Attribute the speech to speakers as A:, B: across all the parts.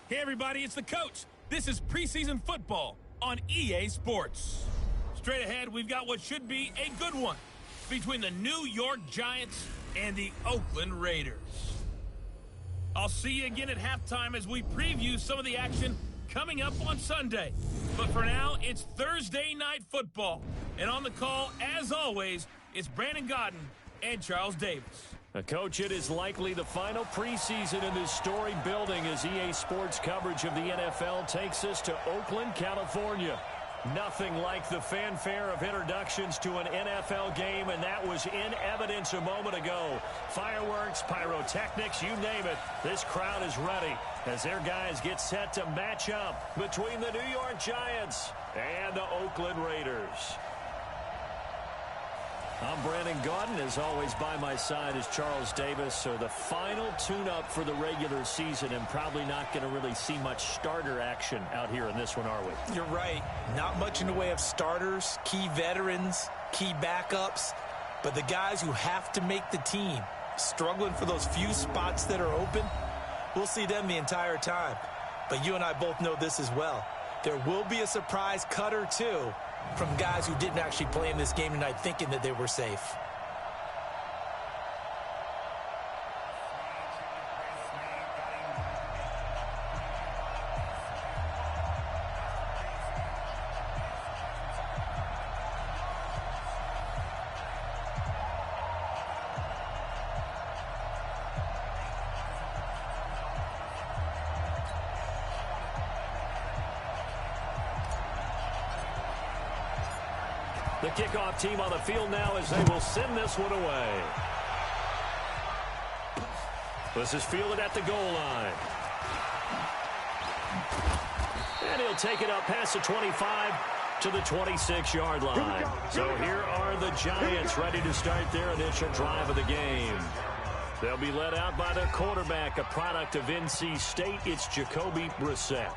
A: Hey everybody, it's the coach. This is preseason football on EA Sports. Straight ahead, we've got what should be a good one between the New York Giants and the Oakland Raiders. I'll see you again at halftime as we preview some of the action coming up on Sunday. But for now, it's Thursday Night Football. And on the call, as always, it's Brandon Godden and Charles Davis.
B: Coach, it is likely the final preseason in this storied building as EA Sports coverage of the NFL takes us to Oakland, California. Nothing like the fanfare of introductions to an NFL game, and that was in evidence a moment ago. Fireworks, pyrotechnics, you name it. This crowd is ready as their guys get set to match up between the New York Giants and the Oakland Raiders. I'm Brandon Gaudin. As always, by my side is Charles Davis. So the final tune-up for the regular season, and probably not going to really see much starter action out here in this one, are we?
C: You're right. Not much in the way of starters, key veterans, key backups. But the guys who have to make the team, struggling for those few spots that are open, we'll see them the entire time. But you and I both know this as well. There will be a surprise cut or two from guys who didn't actually play in this game tonight thinking that they were safe.
B: The kickoff team on the field now as they will send this one away. This is fielded at the goal line. And he'll take it up past the 25 to the 26-yard line. So here are the Giants ready to start their initial drive of the game. They'll be led out by their quarterback, a product of NC State. It's Jacoby Brissett.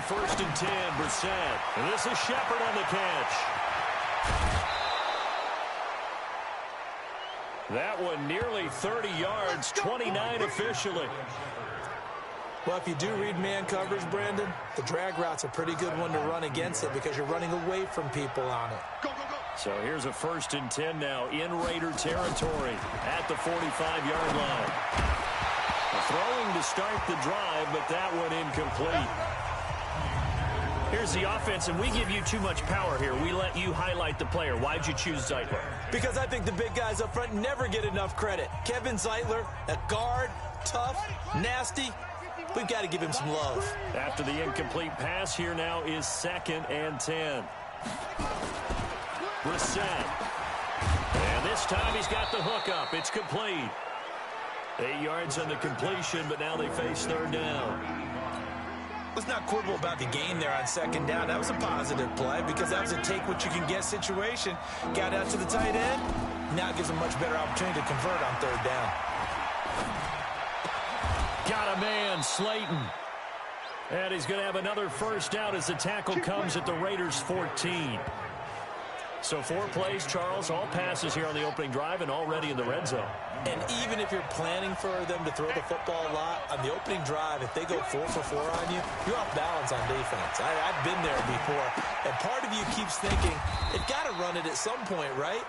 B: First and 10, Brissett. And this is Shepard on the catch. That one nearly 30 yards, 29 officially.
C: Well, if you do read man coverage, Brandon, the drag route's a pretty good one to run against it because you're running away from people on it.
B: So here's a first and 10 now in Raider territory at the 45-yard line. Throwing to start the drive, but that one incomplete.
D: Here's the offense, and we give you too much power here. We let you highlight the player. Why'd you choose Zeitler?
C: Because I think the big guys up front never get enough credit. Kevin Zeitler, a guard, tough, nasty. We've got to give him some love.
B: After the incomplete pass, here now is 2nd and 10. Brissett. And this time he's got the hook up. It's complete. 8 yards on the completion, but now they face 3rd down.
C: Let's not quibble about the gain there on 2nd down. That was a positive play because that was a take-what-you-can-get situation. Got out to the tight end. Now it gives them much better opportunity to convert on 3rd down.
B: Got a man, Slayton. And he's going to have another first down as the tackle comes at the Raiders' 14. So 4 plays, Charles, all passes here on the opening drive and already in the red zone.
C: And even if you're planning for them to throw the football a lot, on the opening drive, if they go 4 for 4 on you, you're off balance on defense. I've been there before. And part of you keeps thinking, they've got to run it at some point, right?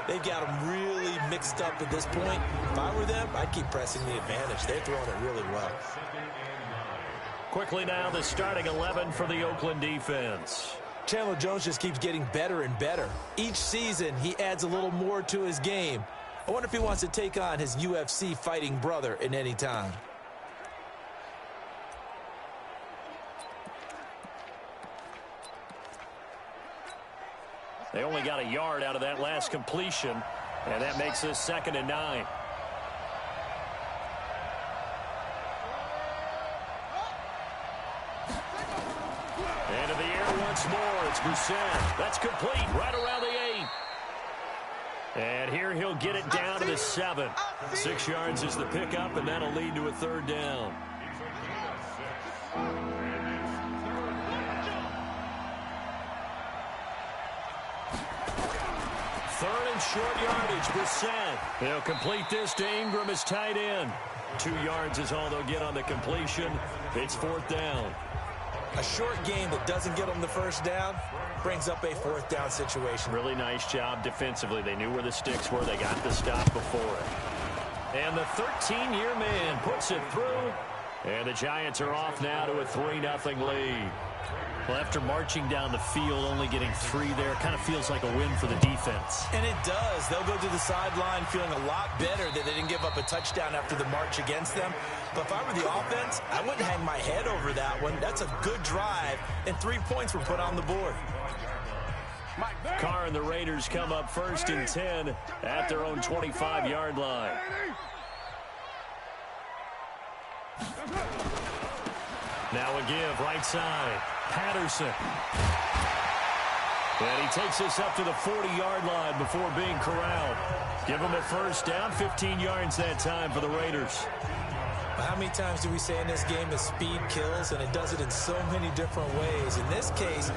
C: They've got them really mixed up at this point. If I were them, I'd keep pressing the advantage. They're throwing it really well.
B: Quickly now, the starting 11 for the Oakland defense.
C: Chandler Jones just keeps getting better and better. Each season, he adds a little more to his game. I wonder if he wants to take on his UFC fighting brother in any time.
B: They only got a yard out of that last completion, and that makes this 2nd and 9. Into the air once more. It's Brissett. That's complete right around the 8. And here he'll get it down to the 7. 6 yards is the pickup, and that'll lead to a 3rd down. Third and short yardage, Brissett. They'll complete this to Ingram as tight end. 2 yards is all they'll get on the completion. It's 4th down.
C: A short game that doesn't get them the first down brings up a 4th down situation.
B: Really nice job defensively. They knew where the sticks were. They got the stop before it. And the 13-year man puts it through. And the Giants are off now to a 3-0 lead. Well, after marching down the field, only getting 3 there, kind of feels like a win for the defense.
C: And it does. They'll go to the sideline feeling a lot better that they didn't give up a touchdown after the march against them. But if I were the offense, I wouldn't hang my head over that one. That's a good drive, and 3 points were put on the board.
B: Carr and the Raiders come up 1st and 10 at their own 25-yard line. Now a give, right side. Patterson. And he takes us up to the 40-yard line before being corralled. Give him a first down, 15 yards that time for the Raiders.
C: How many times do we say in this game that speed kills, and it does it in so many different ways? In this case,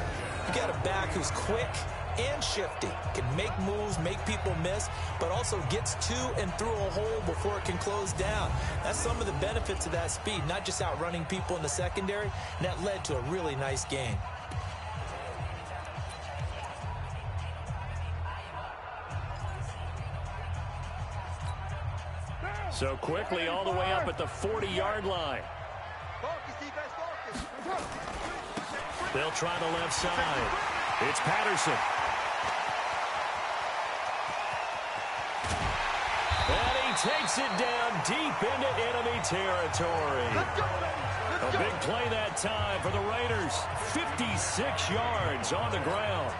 C: you got a back who's quick and shifty, can make moves, make people miss, but also gets to and through a hole before it can close down. That's some of the benefits of that speed, not just outrunning people in the secondary, and that led to a really nice game.
B: So quickly all the way up at the 40-yard line. They'll try the left side. It's Patterson. And he takes it down deep into enemy territory. A big play that time for the Raiders. 56 yards on the ground.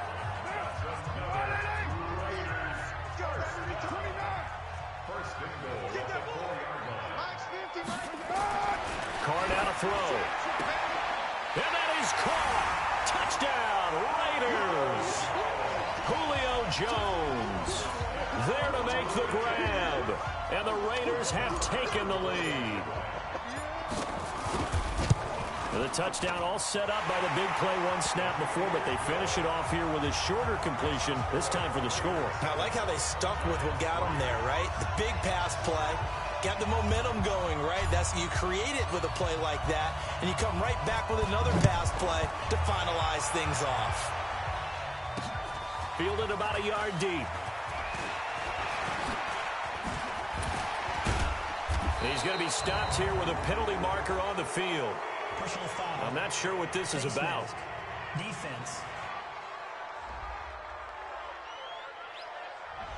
B: Carr down a throw. And that is caught. Touchdown, Raiders. Julio Jones there to make the grab. And the Raiders have taken the lead. And the touchdown all set up by the big play one snap before, but they finish it off here with a shorter completion, this time for the score.
C: I like how they stuck with what got them there, right? The big pass play. Got the momentum going, right? That's you create it with a play like that, and you come right back with another pass play to finalize things off.
B: Fielded about a yard deep. He's going to be stopped here with a penalty marker on the field.
E: Personal foul.
B: I'm not sure what this is about.
E: Defense.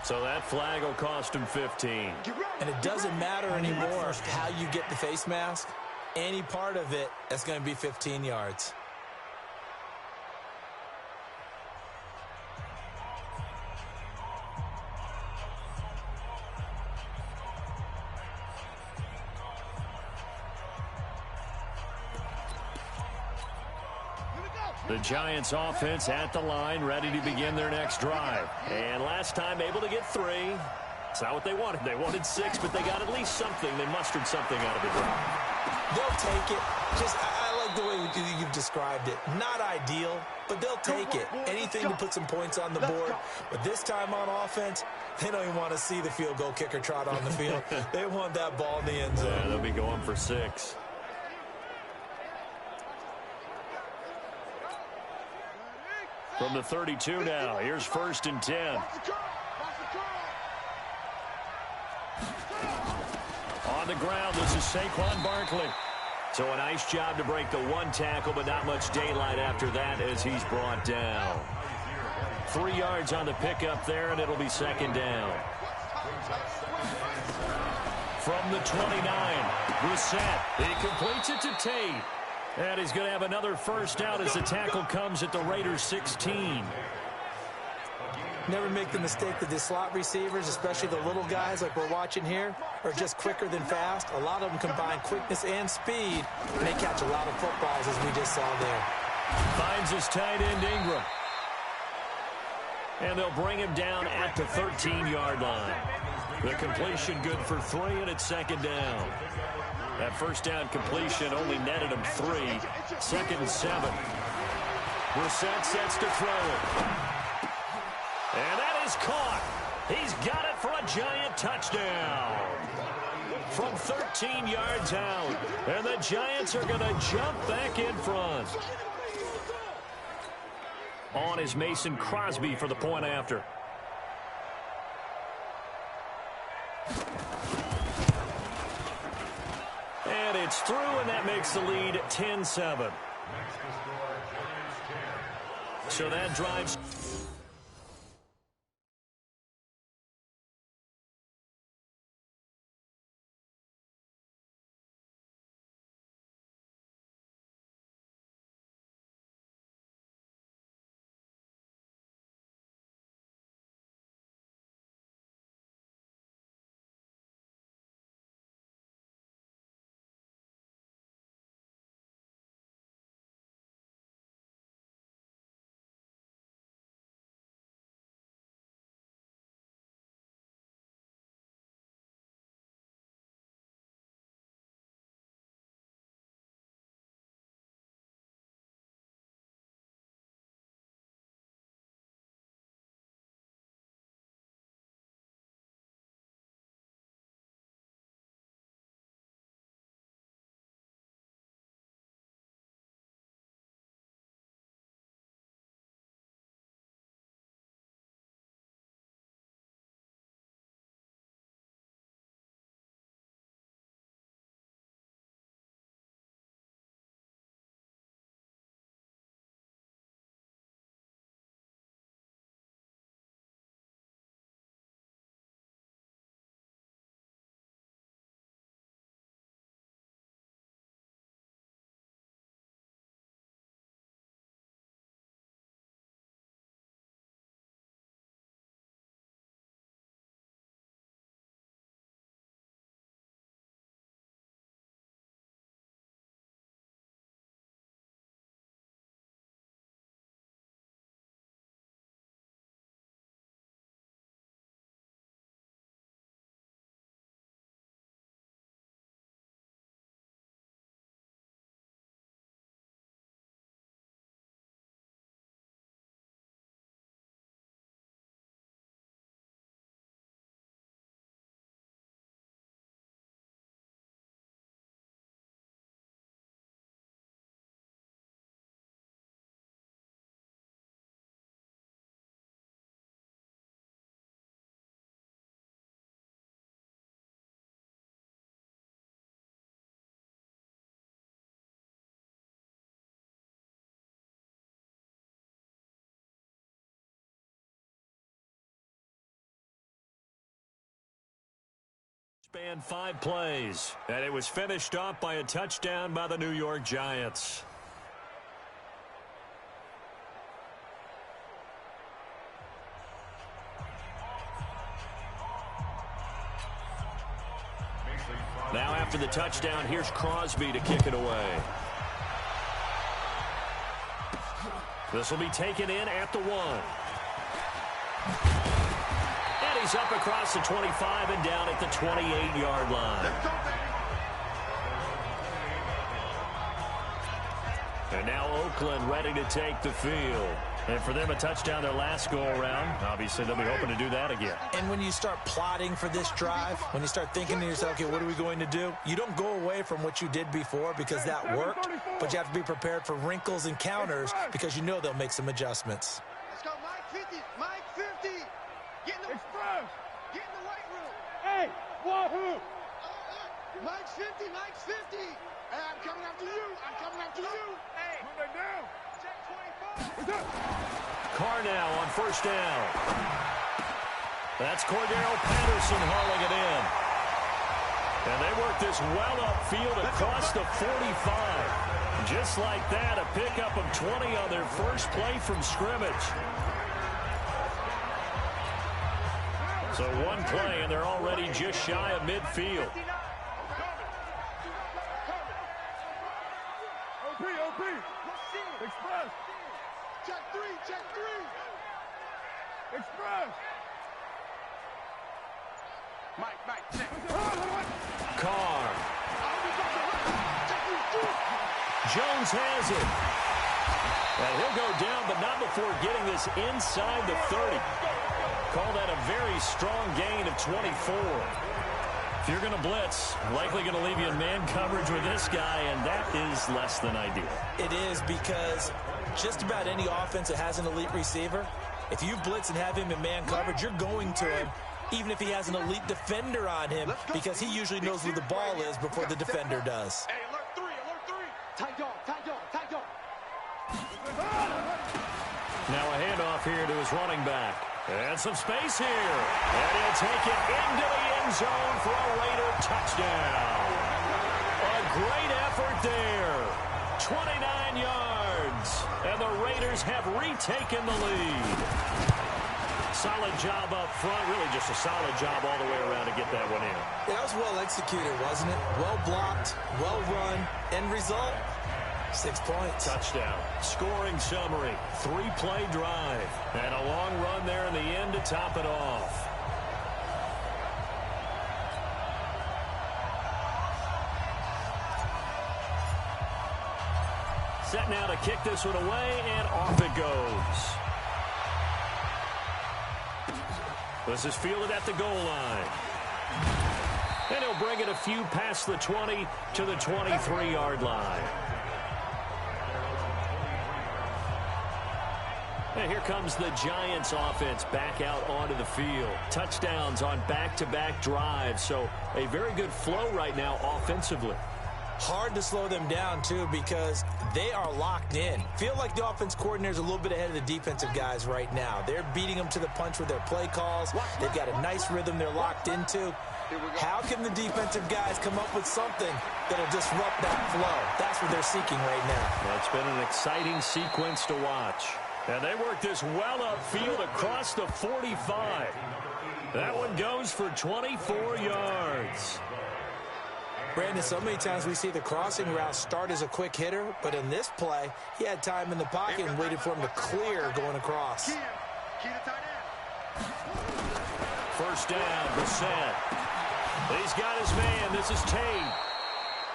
B: So that flag will cost him 15.
C: And it doesn't matter anymore how you get the face mask. Any part of it, that's going to be 15 yards.
B: The Giants offense at the line, ready to begin their next drive. And last time able to get 3. It's not what they wanted. They wanted 6, but they got at least something. They mustered something out of the drive.
C: They'll take it. I like the way you've described it. Not ideal, but they'll take it. Anything to put some points on the board. But this time on offense, they don't even want to see the field goal kicker trot on the field. They want that ball in the end zone.
B: Yeah, they'll be going for 6. From the 32 now, here's 1st and 10. On the ground, this is Saquon Barkley. So a nice job to break the 1 tackle, but not much daylight after that as he's brought down. 3 yards on the pickup there, and it'll be 2nd down. From the 29, Brissett. He completes it to Tate. And he's going to have another 1st down as the tackle comes at the Raiders' 16.
C: Never make the mistake that the slot receivers, especially the little guys like we're watching here, are just quicker than fast. A lot of them combine quickness and speed, and they catch a lot of footballs, as we just saw there.
B: Finds his tight end, Ingram. And they'll bring him down at the 13-yard line. The completion good for 3, and it's 2nd down. That 1st down completion only netted him 3. 2nd and 7. Brissett sets to throw it. And that is caught. He's got it for a Giant touchdown. From 13 yards out. And the Giants are going to jump back in front. On is Mason Crosby for the point after. And it's through, and that makes the lead 10-7. So that drives... Spanned 5 plays, and it was finished off by a touchdown by the New York Giants. Now after the touchdown, here's Crosby to kick it away. This will be taken in at the 1. And he's up across the 25 and down at the 28-yard line. And now Oakland ready to take the field. And for them, a touchdown their last go-around. Obviously, they'll be hoping to do that again.
C: And when you start plotting for this drive, when you start thinking to yourself, okay, what are we going to do? You don't go away from what you did before because that worked, but you have to be prepared for wrinkles and counters because you know they'll make some adjustments.
F: Let's go, Mike 50, Mike 50. Get in the weight room.
G: Hey, wahoo!
F: Mike 50, Mike 50. Hey, I'm coming after you. I'm coming after you. Hey.
G: Move it down.
F: Check 25.
B: Carr now on first down. That's Cordero Patterson hauling it in. And they work this well upfield across the 45. Just like that, a pickup of 20 on their first play from scrimmage. So one play, and they're already just shy of midfield.
G: OP. Express.
F: Check 3, check 3.
G: Express.
F: Mike, check.
B: Carr. Jones has it. And he'll go down, but not before getting this inside the 30. Call that a very strong gain of 24. If you're going to blitz, likely going to leave you in man coverage with this guy, and that is less than ideal.
C: It is because just about any offense that has an elite receiver, if you blitz and have him in man coverage, you're going to him, even if he has an elite defender on him, because he usually knows where the ball is before the defender does.
F: Hey, alert 3. Tight dog.
B: Now a handoff here to his running back. And some space here. And he'll take it into the end zone for a Raider touchdown. A great effort there. 29 yards. And the Raiders have retaken the lead. Solid job up front. Really just a solid job all the way around to get that one in.
C: That was well executed, wasn't it? Well blocked, well run. End result, 6 points.
B: Touchdown. Scoring summary. 3-play drive. And a long run there in the end to top it off. Set now to kick this one away, and off it goes. This is fielded at the goal line. And he'll bring it a few past the 20 to the 23-yard line. And here comes the Giants offense back out onto the field. Touchdowns on back-to-back drives. So a very good flow right now offensively.
C: Hard to slow them down, too, because they are locked in. Feel like the offense coordinator's a little bit ahead of the defensive guys right now. They're beating them to the punch with their play calls. They've got a nice rhythm they're locked into. How can the defensive guys come up with something that'll disrupt that flow? That's what they're seeking right now.
B: Well, it's been an exciting sequence to watch. And they work this well upfield across the 45. That one goes for 24 yards.
C: Brandon, so many times we see the crossing route start as a quick hitter, but in this play, he had time in the pocket and waited for him to clear going across.
F: Key to tight end.
B: First down, Brissett. He's got his man. This is Tate.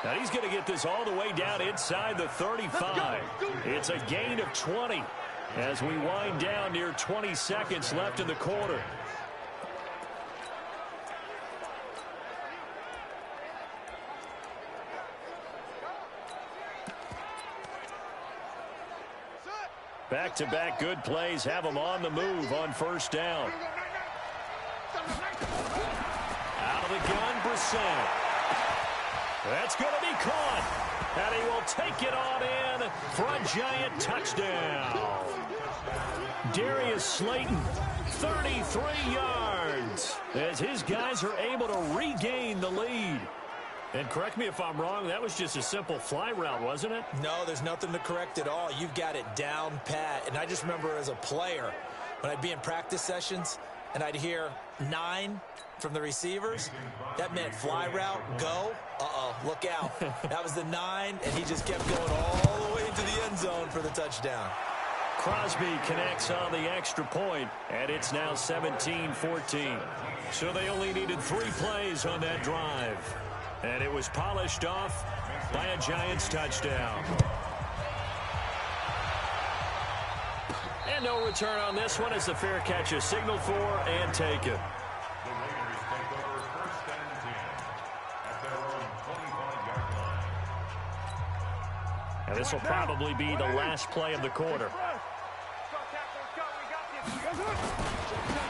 B: And he's going to get this all the way down inside the 35. It's a gain of 20 as we wind down near 20 seconds left in the quarter. Back-to-back good plays have them on the move on first down. Out of the gun, Brissett. That's going to be caught. And he will take it on in for a Giant touchdown. Darius Slayton, 33 yards, as his guys are able to regain the lead. And correct me if I'm wrong, that was just a simple fly route, wasn't it?
C: No, there's nothing to correct at all. You've got it down pat. And I just remember as a player, when I'd be in practice sessions and I'd hear 9 from the receivers, that meant fly route, go. Uh-oh, look out. That was the 9, and he just kept going all the way into the end zone for the touchdown.
B: Crosby connects on the extra point, and it's now 17-14. So they only needed 3 plays on that drive. And it was polished off by a Giants touchdown. And no return on this one as the fair catch is signaled for and taken. And this will probably be the last play of the quarter.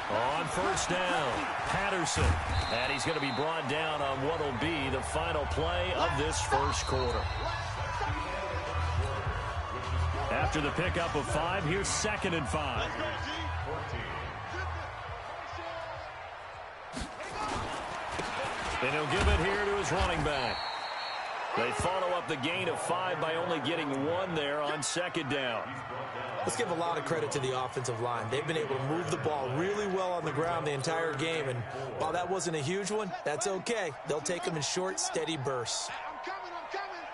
B: On first down, Patterson. And he's going to be brought down on what will be the final play of this first quarter. After the pickup of 5, here's 2nd and 5. And he'll give it here to his running back. They follow up the gain of 5 by only getting 1 there on 2nd down.
C: Let's give a lot of credit to the offensive line. They've been able to move the ball really well on the ground the entire game. And while that wasn't a huge one, that's okay. They'll take them in short, steady bursts.
F: I'm coming, I'm coming.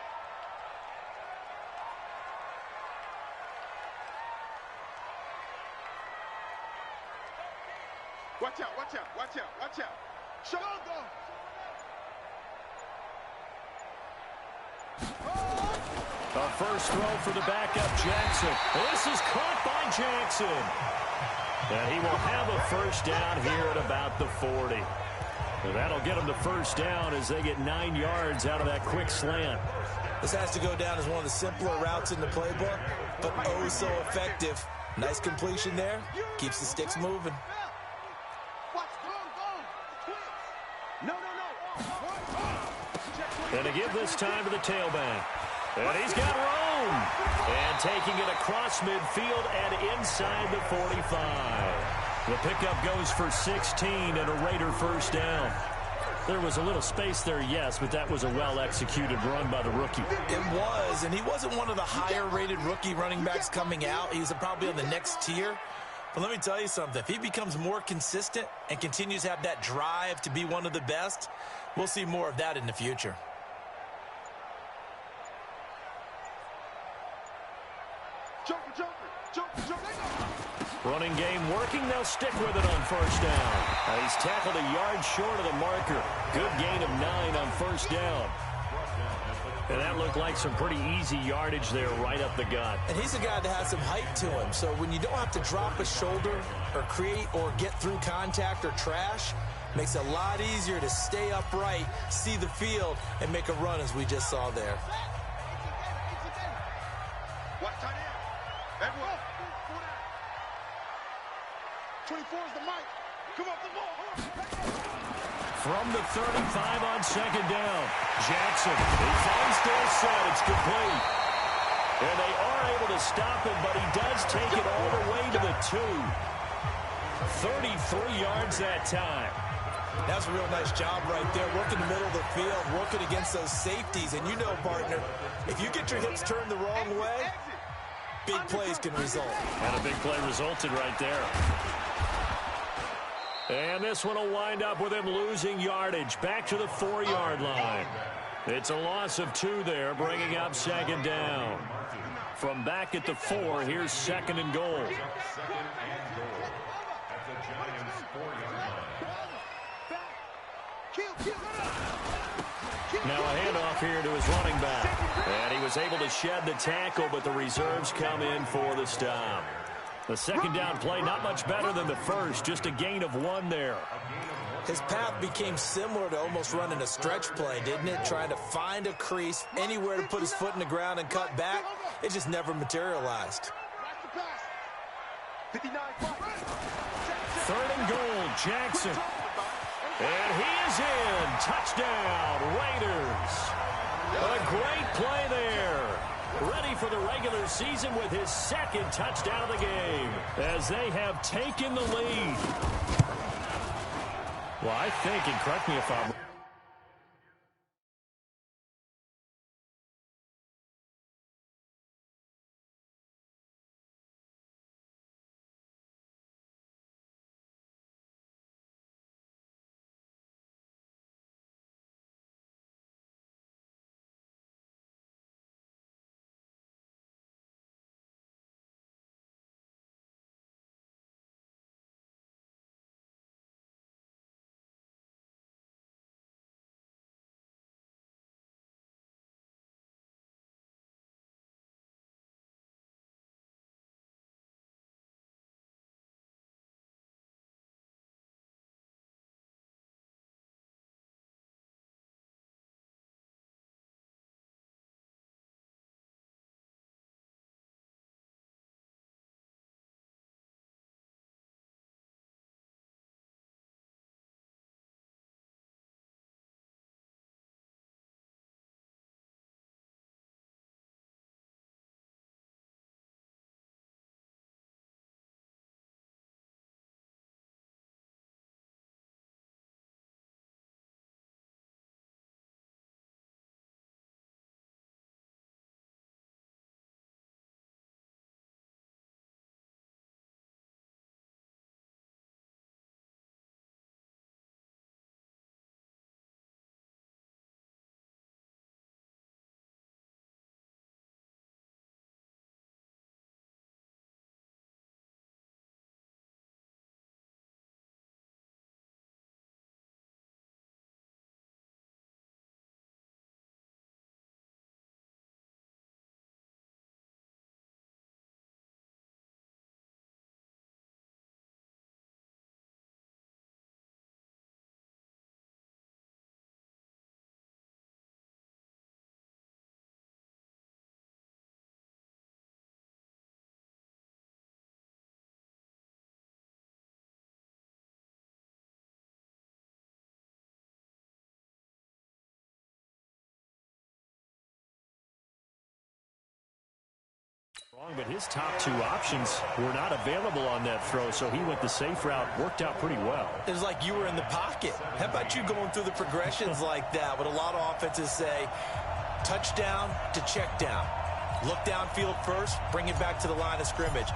F: Watch out, watch out, watch out, watch out. Show go.
B: A first throw for the backup, Jackson. This is caught by Jackson. And he will have a first down here at about the 40. And that'll get him the first down as they get 9 yards out of that quick slant.
C: This has to go down as one of the simpler routes in the playbook, but oh so effective. Nice completion there. Keeps the sticks moving.
B: And to give this time to the tailback. And he's got room. And taking it across midfield and inside the 45. The pickup goes for 16 and a Raider first down. There was a little space there, yes, but that was a well-executed run by the rookie.
C: It was, and he wasn't one of the higher-rated rookie running backs coming out. He's probably on the next tier. But let me tell you something. If he becomes more consistent and continues to have that drive to be one of the best, we'll see more of that in the future.
B: Running game working. They'll stick with it on first down. He's tackled a yard short of the marker. Good gain of 9 on first down. And that looked like some pretty easy yardage there right up the gut.
C: And he's a guy that has some height to him. So when you don't have to drop a shoulder or create or get through contact or trash, makes it a lot easier to stay upright, see the field, and make a run as we just saw there.
F: What tight end? Everyone. 24 is the mic. Come up the ball.
B: From the 35 on second down, Jackson. He finds Dorsett. It's complete. And they are able to stop him, but he does take it all the way to the 2. 33 yards that time.
C: That's a real nice job right there, working the middle of the field, working against those safeties. And you know, partner, if you get your hips turned the wrong way, big plays can result.
B: And a big play resulted right there. And this one will wind up with him losing yardage back to the 4-yard line. It's a loss of 2 there, bringing up second down. From back at the 4, here's 2nd and goal. Now a handoff here to his running back. And he was able to shed the tackle, but the reserves come in for the stop. The second down play, not much better than the first, just a gain of 1 there.
C: His path became similar to almost running a stretch play, didn't it? Trying to find a crease, anywhere to put his foot in the ground and cut back. It just never materialized.
B: 3rd and goal, Jackson. And he is in. Touchdown, Raiders. A great play there. ready for the regular season with his second touchdown of the game, as they have taken the lead. Well, I think, and correct me if I'm wrong, but his top two options were not available on that throw, so he went the safe route. Worked out pretty well.
C: It was like you were in the pocket. How about you going through the progressions like that? What a lot of offenses say, touchdown to check down. Look downfield first, bring it back to the line of scrimmage.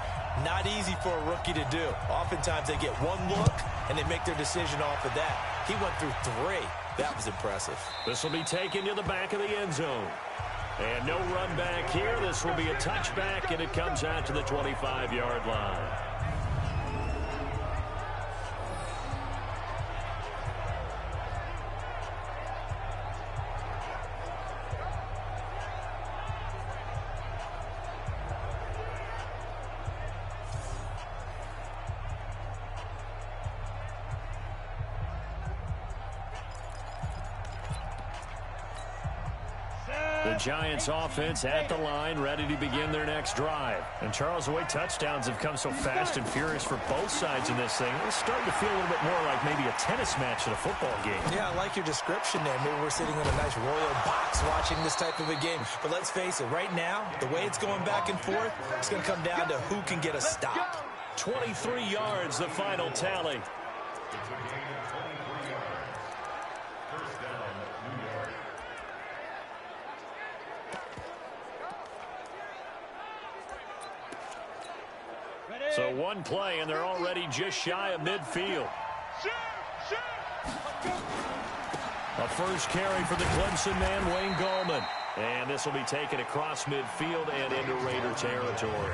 C: Not easy for a rookie to do. Oftentimes they get one look, and they make their decision off of that. He went through three. That was impressive.
B: This will be taken to the back of the end zone. And no run back here. This will be a touchback, and it comes out to the 25-yard line. The Giants offense at the line, ready to begin their next drive. And Charles, the way touchdowns have come so fast and furious for both sides in this thing, it's starting to feel a little bit more like maybe a tennis match at a football game.
C: Yeah, I like your description there. Maybe we're sitting in a nice royal box watching this type of a game. But let's face it, right now, the way it's going back and forth, it's going to come down to who can get a stop.
B: 23 yards, the final tally. So one play, and they're already just shy of midfield. A first carry for the Clemson man, Wayne Gallman. And this will be taken across midfield and into Raider territory.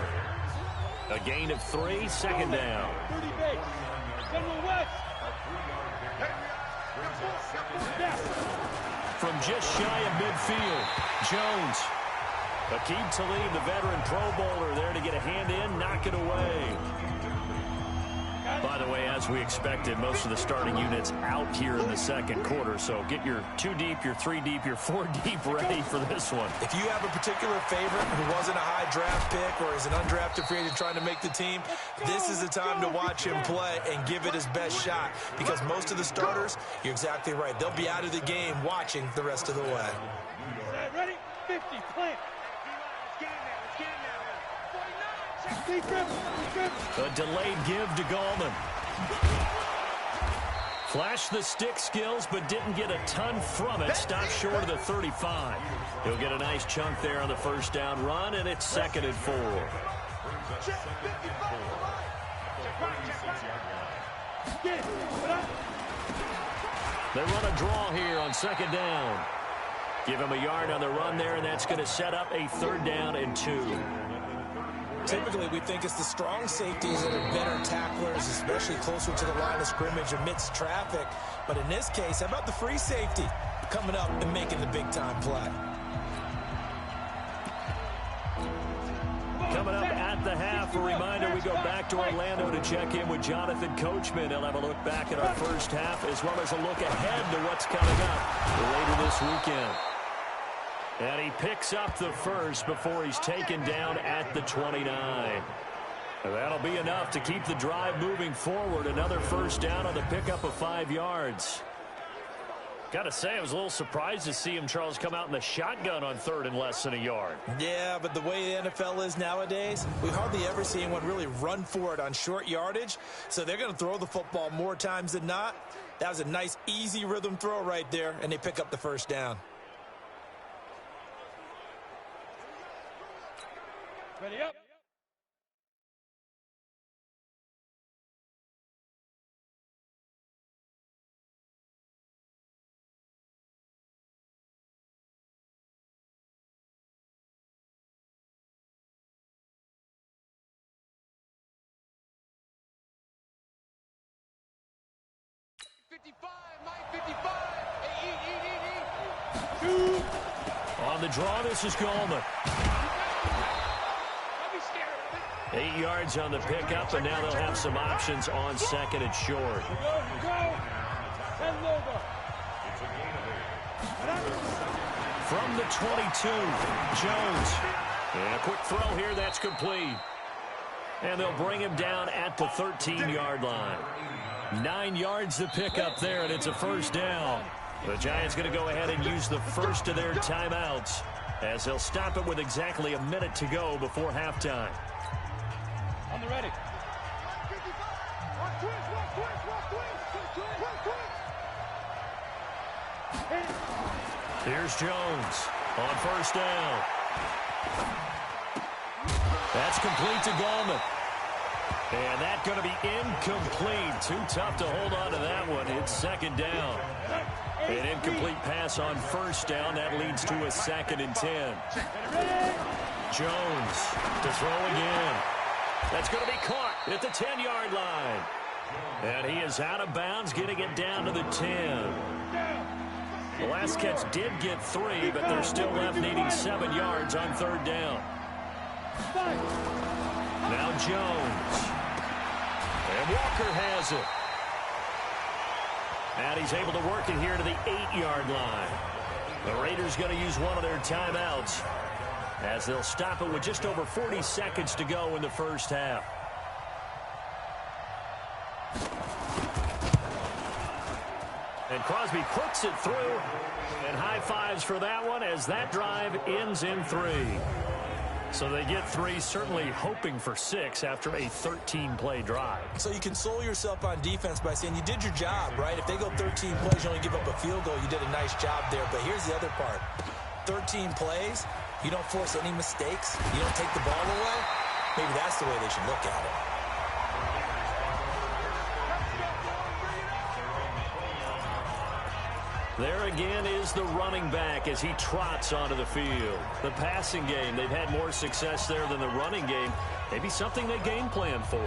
B: A gain of 3, second down. From just shy of midfield, Jones. Aqib Talib, the veteran Pro Bowler, there to get a hand in, knock it away. By the way, as we expected, most of the starting units out here in the second quarter, so get your 2 deep, your 3 deep, your 4 deep ready for this one.
C: If you have a particular favorite who wasn't a high draft pick or is an undrafted free agent trying to make the team, this is the time to watch him play and give it his best shot, because most of the starters, you're exactly right, they'll be out of the game watching the rest of the way.
G: Ready? 50, plant.
B: A delayed give to Gallman. Flashed the stick skills, but didn't get a ton from it. Stopped short of the 35. He'll get a nice chunk there on the first down run, and it's 2nd and 4. They run a draw here on 2nd down. Give him a yard on the run there, and that's going to set up a 3rd down and 2.
C: Typically, we think it's the strong safeties that are better tacklers, especially closer to the line of scrimmage amidst traffic. But in this case, how about the free safety coming up and making the big-time play?
B: Coming up at the half, a reminder, we go back to Orlando to check in with Jonathan Coachman. He'll have a look back at our first half, as well as a look ahead to what's coming up later this weekend. And he picks up the first before he's taken down at the 29. That'll be enough to keep the drive moving forward. Another first down on the pickup of 5 yards. Got to say, I was a little surprised to see him, Charles, come out in the shotgun on 3rd and less than a yard.
C: Yeah, but the way the NFL is nowadays, we hardly ever see anyone really run for it on short yardage. So they're going to throw the football more times than not. That was a nice, easy rhythm throw right there, and they pick up the first down.
G: Ready up.
B: On the draw, this is Gallman. 8 yards on the pickup, and now they'll have some options on 2nd and short. From the 22, Jones. And a quick throw here, that's complete. And they'll bring him down at the 13-yard line. 9 yards to pick up there, and it's a first down. The Giants going to go ahead and use the first of their timeouts, as they'll stop it with exactly a minute to go before halftime.
G: On the ready.
B: Here's Jones on first down. That's complete to Gallman. And that's going to be incomplete. Too tough to hold on to that one. It's 2nd down. An incomplete pass on first down. That leads to a 2nd and 10. Jones to throw again. That's going to be caught at the 10-yard line. And he is out of bounds, getting it down to the 10. The last catch did get 3, but they're still left needing 7 yards on 3rd down. Now Jones. And Walker has it. And he's able to work it here to the 8-yard line. The Raiders going to use one of their timeouts, as they'll stop it with just over 40 seconds to go in the first half. And Crosby puts it through, and high fives for that one, as that drive ends in 3. So they get 3, certainly hoping for 6 after a 13-play drive.
C: So you console yourself on defense by saying you did your job, right? If they go 13 plays, you only give up a field goal, you did a nice job there. But here's the other part. 13 plays, you don't force any mistakes, you don't take the ball away. Maybe that's the way they should look at it.
B: There again is the running back as he trots onto the field. The passing game, they've had more success there than the running game. Maybe something they game plan for.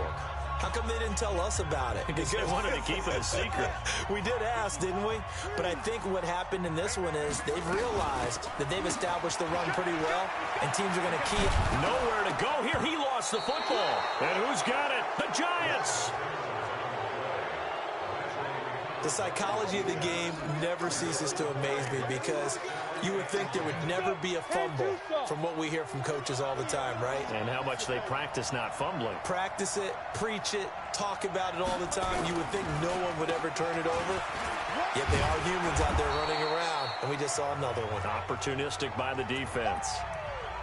C: How come they didn't tell us about it?
B: Because they wanted to keep it a secret.
C: We did ask, didn't we? But I think what happened in this one is they've realized that they've established the run pretty well, and teams are going to keep.
B: Nowhere to go here. He lost the football. And who's got it? The Giants.
C: The psychology of the game never ceases to amaze me, because you would think there would never be a fumble from what we hear from coaches all the time, right?
B: And how much they practice not fumbling.
C: Practice it, preach it, talk about it all the time. You would think no one would ever turn it over. Yet they are humans out there running around, and we just saw another one.
B: Opportunistic by the defense.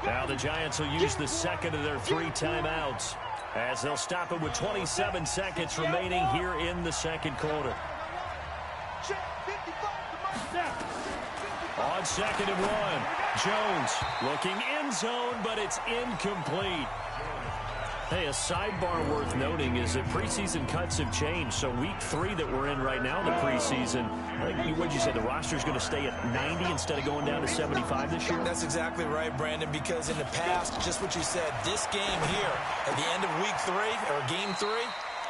B: Now the Giants will use the second of their 3 timeouts as they'll stop it with 27 seconds remaining here in the second quarter. On 2nd and 1, Jones looking end zone, but it's incomplete. Hey, a sidebar worth noting is that preseason cuts have changed. So week 3 that we're in right now in the preseason, what did you say, the roster's going to stay at 90 instead of going down to 75 this year?
C: That's exactly right, Brandon, because in the past, just what you said, this game here, at the end of week 3, or game 3,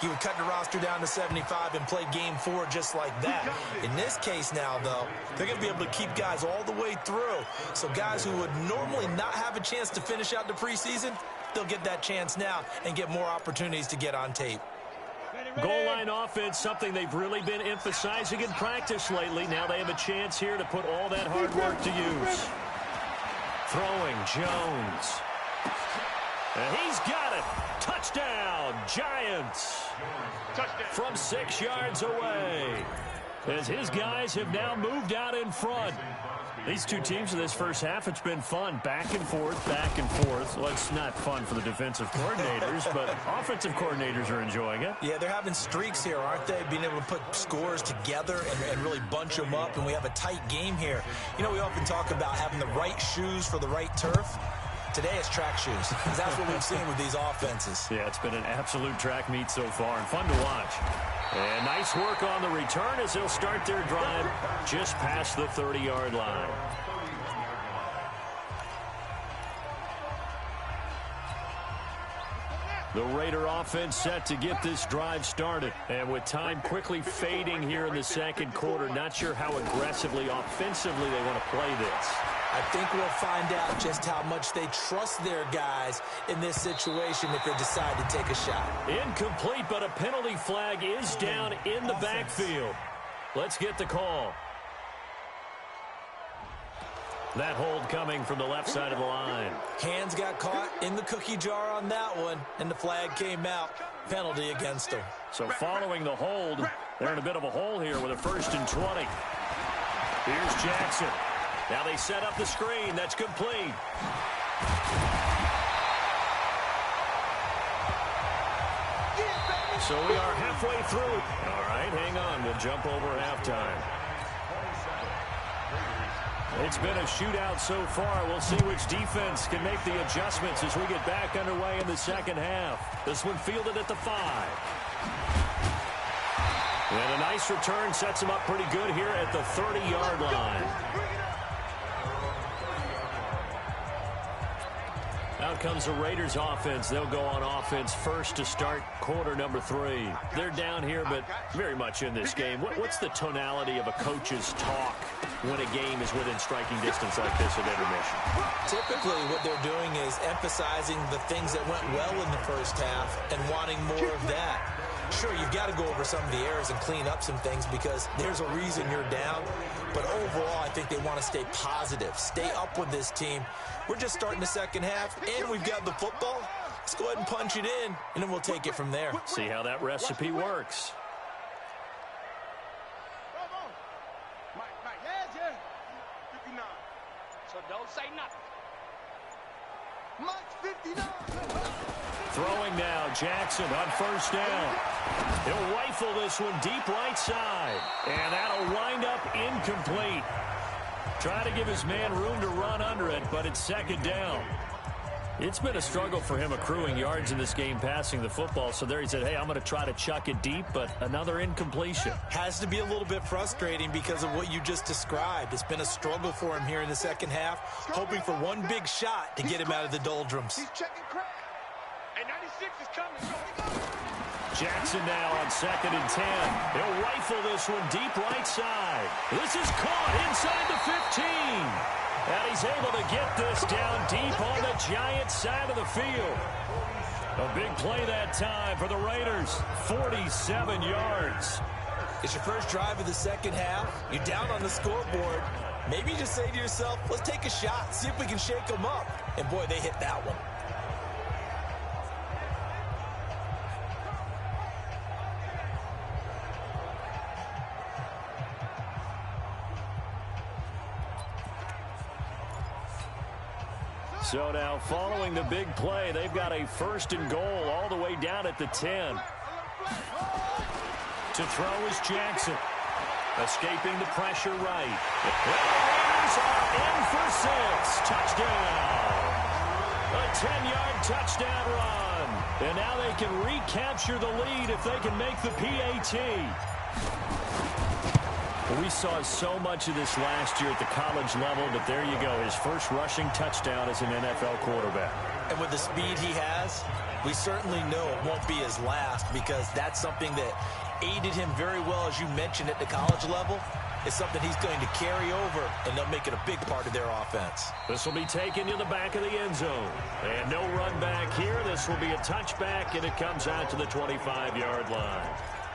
C: he would cut the roster down to 75 and play game 4 just like that. In this case now, though, they're going to be able to keep guys all the way through. So guys who would normally not have a chance to finish out the preseason, they'll get that chance now and get more opportunities to get on tape.
B: Goal line offense, something they've really been emphasizing in practice lately. Now they have a chance here to put all that hard work to use. Throwing, Jones. And he's got it. Touchdown, Giants.
G: Touchdown.
B: From 6 yards away. As his guys have now moved out in front. These two teams in this first half, it's been fun. Back and forth, back and forth. Well, it's not fun for the defensive coordinators, but offensive coordinators are enjoying it.
C: Yeah, they're having streaks here, aren't they? Being able to put scores together and really bunch them up, and we have a tight game here. You know, we often talk about having the right shoes for the right turf. Today it's track shoes, because that's what we've seen with these offenses.
B: Yeah, it's been an absolute track meet so far, and fun to watch. And nice work on the return as they'll start their drive just past the 30-yard line. The Raider offense set to get this drive started. And with time quickly fading here in the second quarter, not sure how aggressively, offensively they want to play this.
C: I think we'll find out just how much they trust their guys in this situation if they decide to take a shot.
B: Incomplete, but a penalty flag is down in the backfield. Let's get the call. That hold coming from the left side of the line.
C: Hands got caught in the cookie jar on that one, and the flag came out. Penalty against them.
B: So following the hold, they're in a bit of a hole here with a 1st and 20. Here's Jackson. Now they set up the screen. That's complete. So we are halfway through. All right, hang on. We'll jump over halftime. It's been a shootout so far. We'll see which defense can make the adjustments as we get back underway in the second half. This one fielded at the 5. And a nice return sets him up pretty good here at the 30-yard line. Out comes the Raiders offense. They'll go on offense first to start quarter number 3. They're down here, but very much in this game. What's the tonality of a coach's talk when a game is within striking distance like this at intermission?
C: Typically, what they're doing is emphasizing the things that went well in the first half and wanting more of that. Sure, you've got to go over some of the errors and clean up some things because there's a reason you're down. But overall, I think they want to stay positive, stay up with this team. We're just starting the second half, and we've got the football. Let's go ahead and punch it in, and then we'll take it from there.
B: See how that recipe works.
G: So don't say nothing.
F: Mike 59.
B: Throwing now, Jackson on 1st down. He'll rifle this one deep right side. And that'll wind up incomplete. Trying to give his man room to run under it, but it's 2nd down. It's been a struggle for him accruing yards in this game passing the football. So there he said, hey, I'm going to try to chuck it deep, but another incompletion.
C: Has to be a little bit frustrating because of what you just described. It's been a struggle for him here in the second half, hoping for one big shot to get him out of the doldrums.
F: He's checking crack.
G: Hey, 96 is coming.
B: Jackson now on 2nd and 10. He'll rifle this one deep right side. This is caught inside the 15. And he's able to get this down deep on the Giants side of the field. A big play that time for the Raiders. 47 yards.
C: It's your first drive of the second half. You're down on the scoreboard. Maybe you just say to yourself, let's take a shot, see if we can shake them up. And boy, they hit that one.
B: So now following the big play, they've got a 1st and goal all the way down at the 10. To throw is Jackson. Escaping the pressure right. The Raiders are in for 6. Touchdown. A 10-yard touchdown run. And now they can recapture the lead if they can make the PAT. We saw so much of this last year at the college level, but there you go. His first rushing touchdown as an NFL quarterback.
C: And with the speed he has, we certainly know it won't be his last, because that's something that aided him very well, as you mentioned, at the college level. It's something he's going to carry over, and they'll make it a big part of their offense.
B: This will be taken to the back of the end zone. And no run back here. This will be a touchback, and it comes out to the 25-yard line.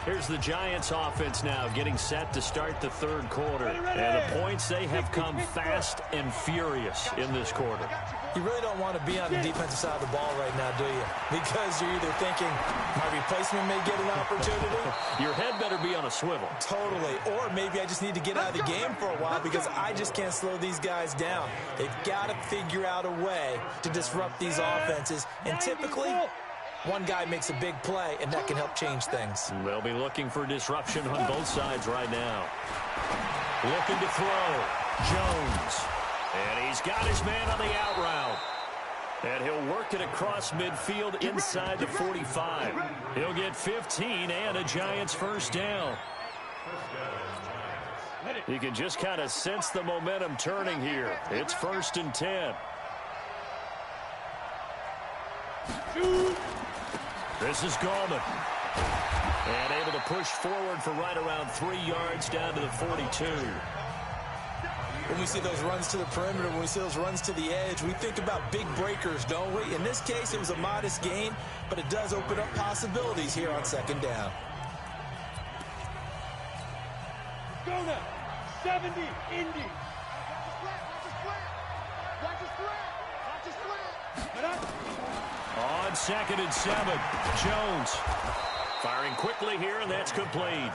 B: Here's the Giants offense now getting set to start the 3rd quarter. And the points, they have come fast and furious in this quarter.
C: You really don't want to be on the defensive side of the ball right now, do you? Because you're either thinking, my replacement may get an opportunity.
B: Your head better be on a swivel.
C: Totally. Or maybe I just need to get out of the game for a while because I just can't slow these guys down. They've got to figure out a way to disrupt these offenses. And typically, one guy makes a big play, and that can help change things.
B: They'll be looking for disruption on both sides right now. Looking to throw. Jones. And he's got his man on the out route. And he'll work it across midfield inside the 45. He'll get 15 and a Giants 1st down. You can just kind of sense the momentum turning here. It's 1st and 10. This is Gallman. And able to push forward for right around 3 yards down to the 42.
C: When we see those runs to the perimeter, when we see those runs to the edge, we think about big breakers, don't we? In this case, it was a modest gain, but it does open up possibilities here on 2nd down.
G: Go now. 70, Indy.
F: Watch his slant.
B: On 2nd and 7, Jones firing quickly here, and that's complete.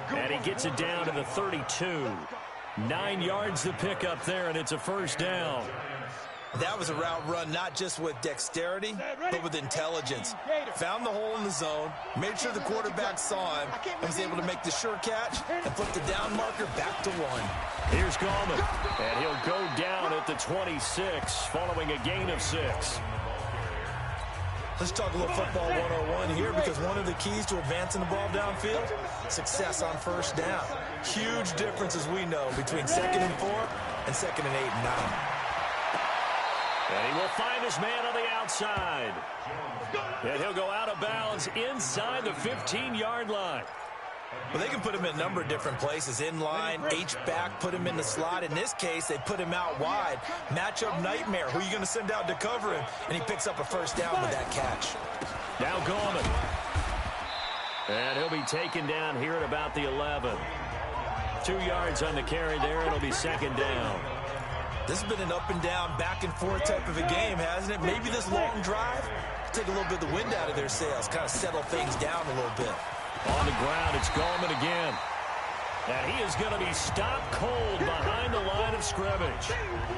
B: And he gets it down to the 32. 9 yards to pick up there, and it's a 1st down.
C: That was a route run not just with dexterity, but with intelligence. Found the hole in the zone, made sure the quarterback saw him, and was able to make the sure catch and flip the down marker back to 1.
B: Here's Gallman, and he'll go down at the 26 following a gain of 6.
C: Let's talk a little football 101 here, because one of the keys to advancing the ball downfield, success on 1st down. Huge difference, as we know, between 2nd and 4 and 2nd and 8 and 9.
B: And he will find his man on the outside. And he'll go out of bounds inside the 15-yard line.
C: Well, they can put him in a number of different places. In line, H-back, put him in the slot. In this case, they put him out wide. Matchup nightmare. Who are you going to send out to cover him? And he picks up a 1st down with that catch.
B: Now Gallman. And he'll be taken down here at about the 11. 2 yards on the carry there. It'll be 2nd down.
C: This has been an up and down, back and forth type of a game, hasn't it? Maybe this long drive take a little bit of the wind out of their sails, kind of settle things down a little bit.
B: On the ground, it's Gallman again. And he is going to be stopped cold behind the line of scrimmage.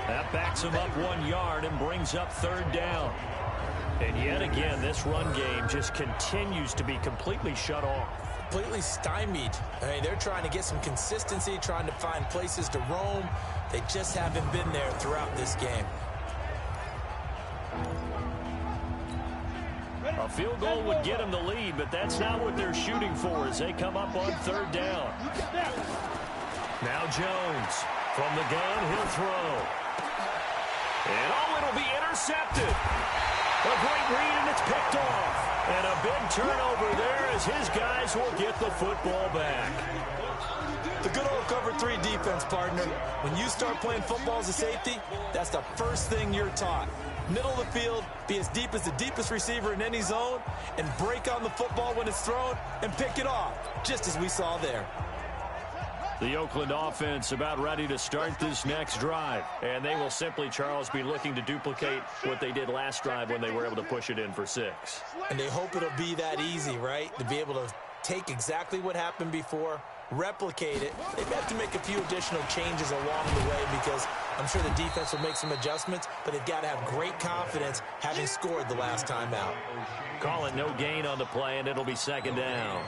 B: That backs him up 1 yard and brings up 3rd down. And yet again, this run game just continues to be completely shut off.
C: Completely stymied. I mean, they're trying to get some consistency, trying to find places to roam. They just haven't been there throughout this game.
B: A field goal would get them the lead, but that's not what they're shooting for as they come up on 3rd down. Now Jones from the gun, he'll throw. And it'll be intercepted. A great read, and it's picked off. And a big turnover there as his guys will get the football back.
C: The good old cover 3 defense, partner. When you start playing football as a safety, that's the first thing you're taught. Middle of the field, be as deep as the deepest receiver in any zone, and break on the football when it's thrown and pick it off, just as we saw there.
B: The Oakland offense about ready to start this next drive. And they will simply, Charles, be looking to duplicate what they did last drive when they were able to push it in for 6.
C: And they hope it'll be that easy, right? To be able to take exactly what happened before, replicate it. They've had to make a few additional changes along the way because I'm sure the defense will make some adjustments, but they've got to have great confidence having scored the last time out.
B: Call it no gain on the play, and it'll be second down.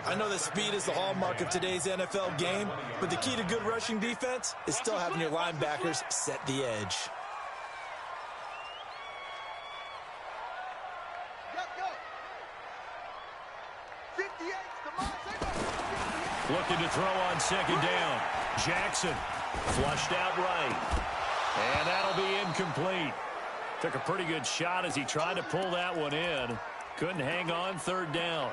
C: I know that speed is the hallmark of today's NFL game, but the key to good rushing defense is still having your linebackers set the edge.
B: Looking to throw on second down. Jackson flushed out right. And that'll be incomplete. Took a pretty good shot as he tried to pull that one in. Couldn't hang on third down.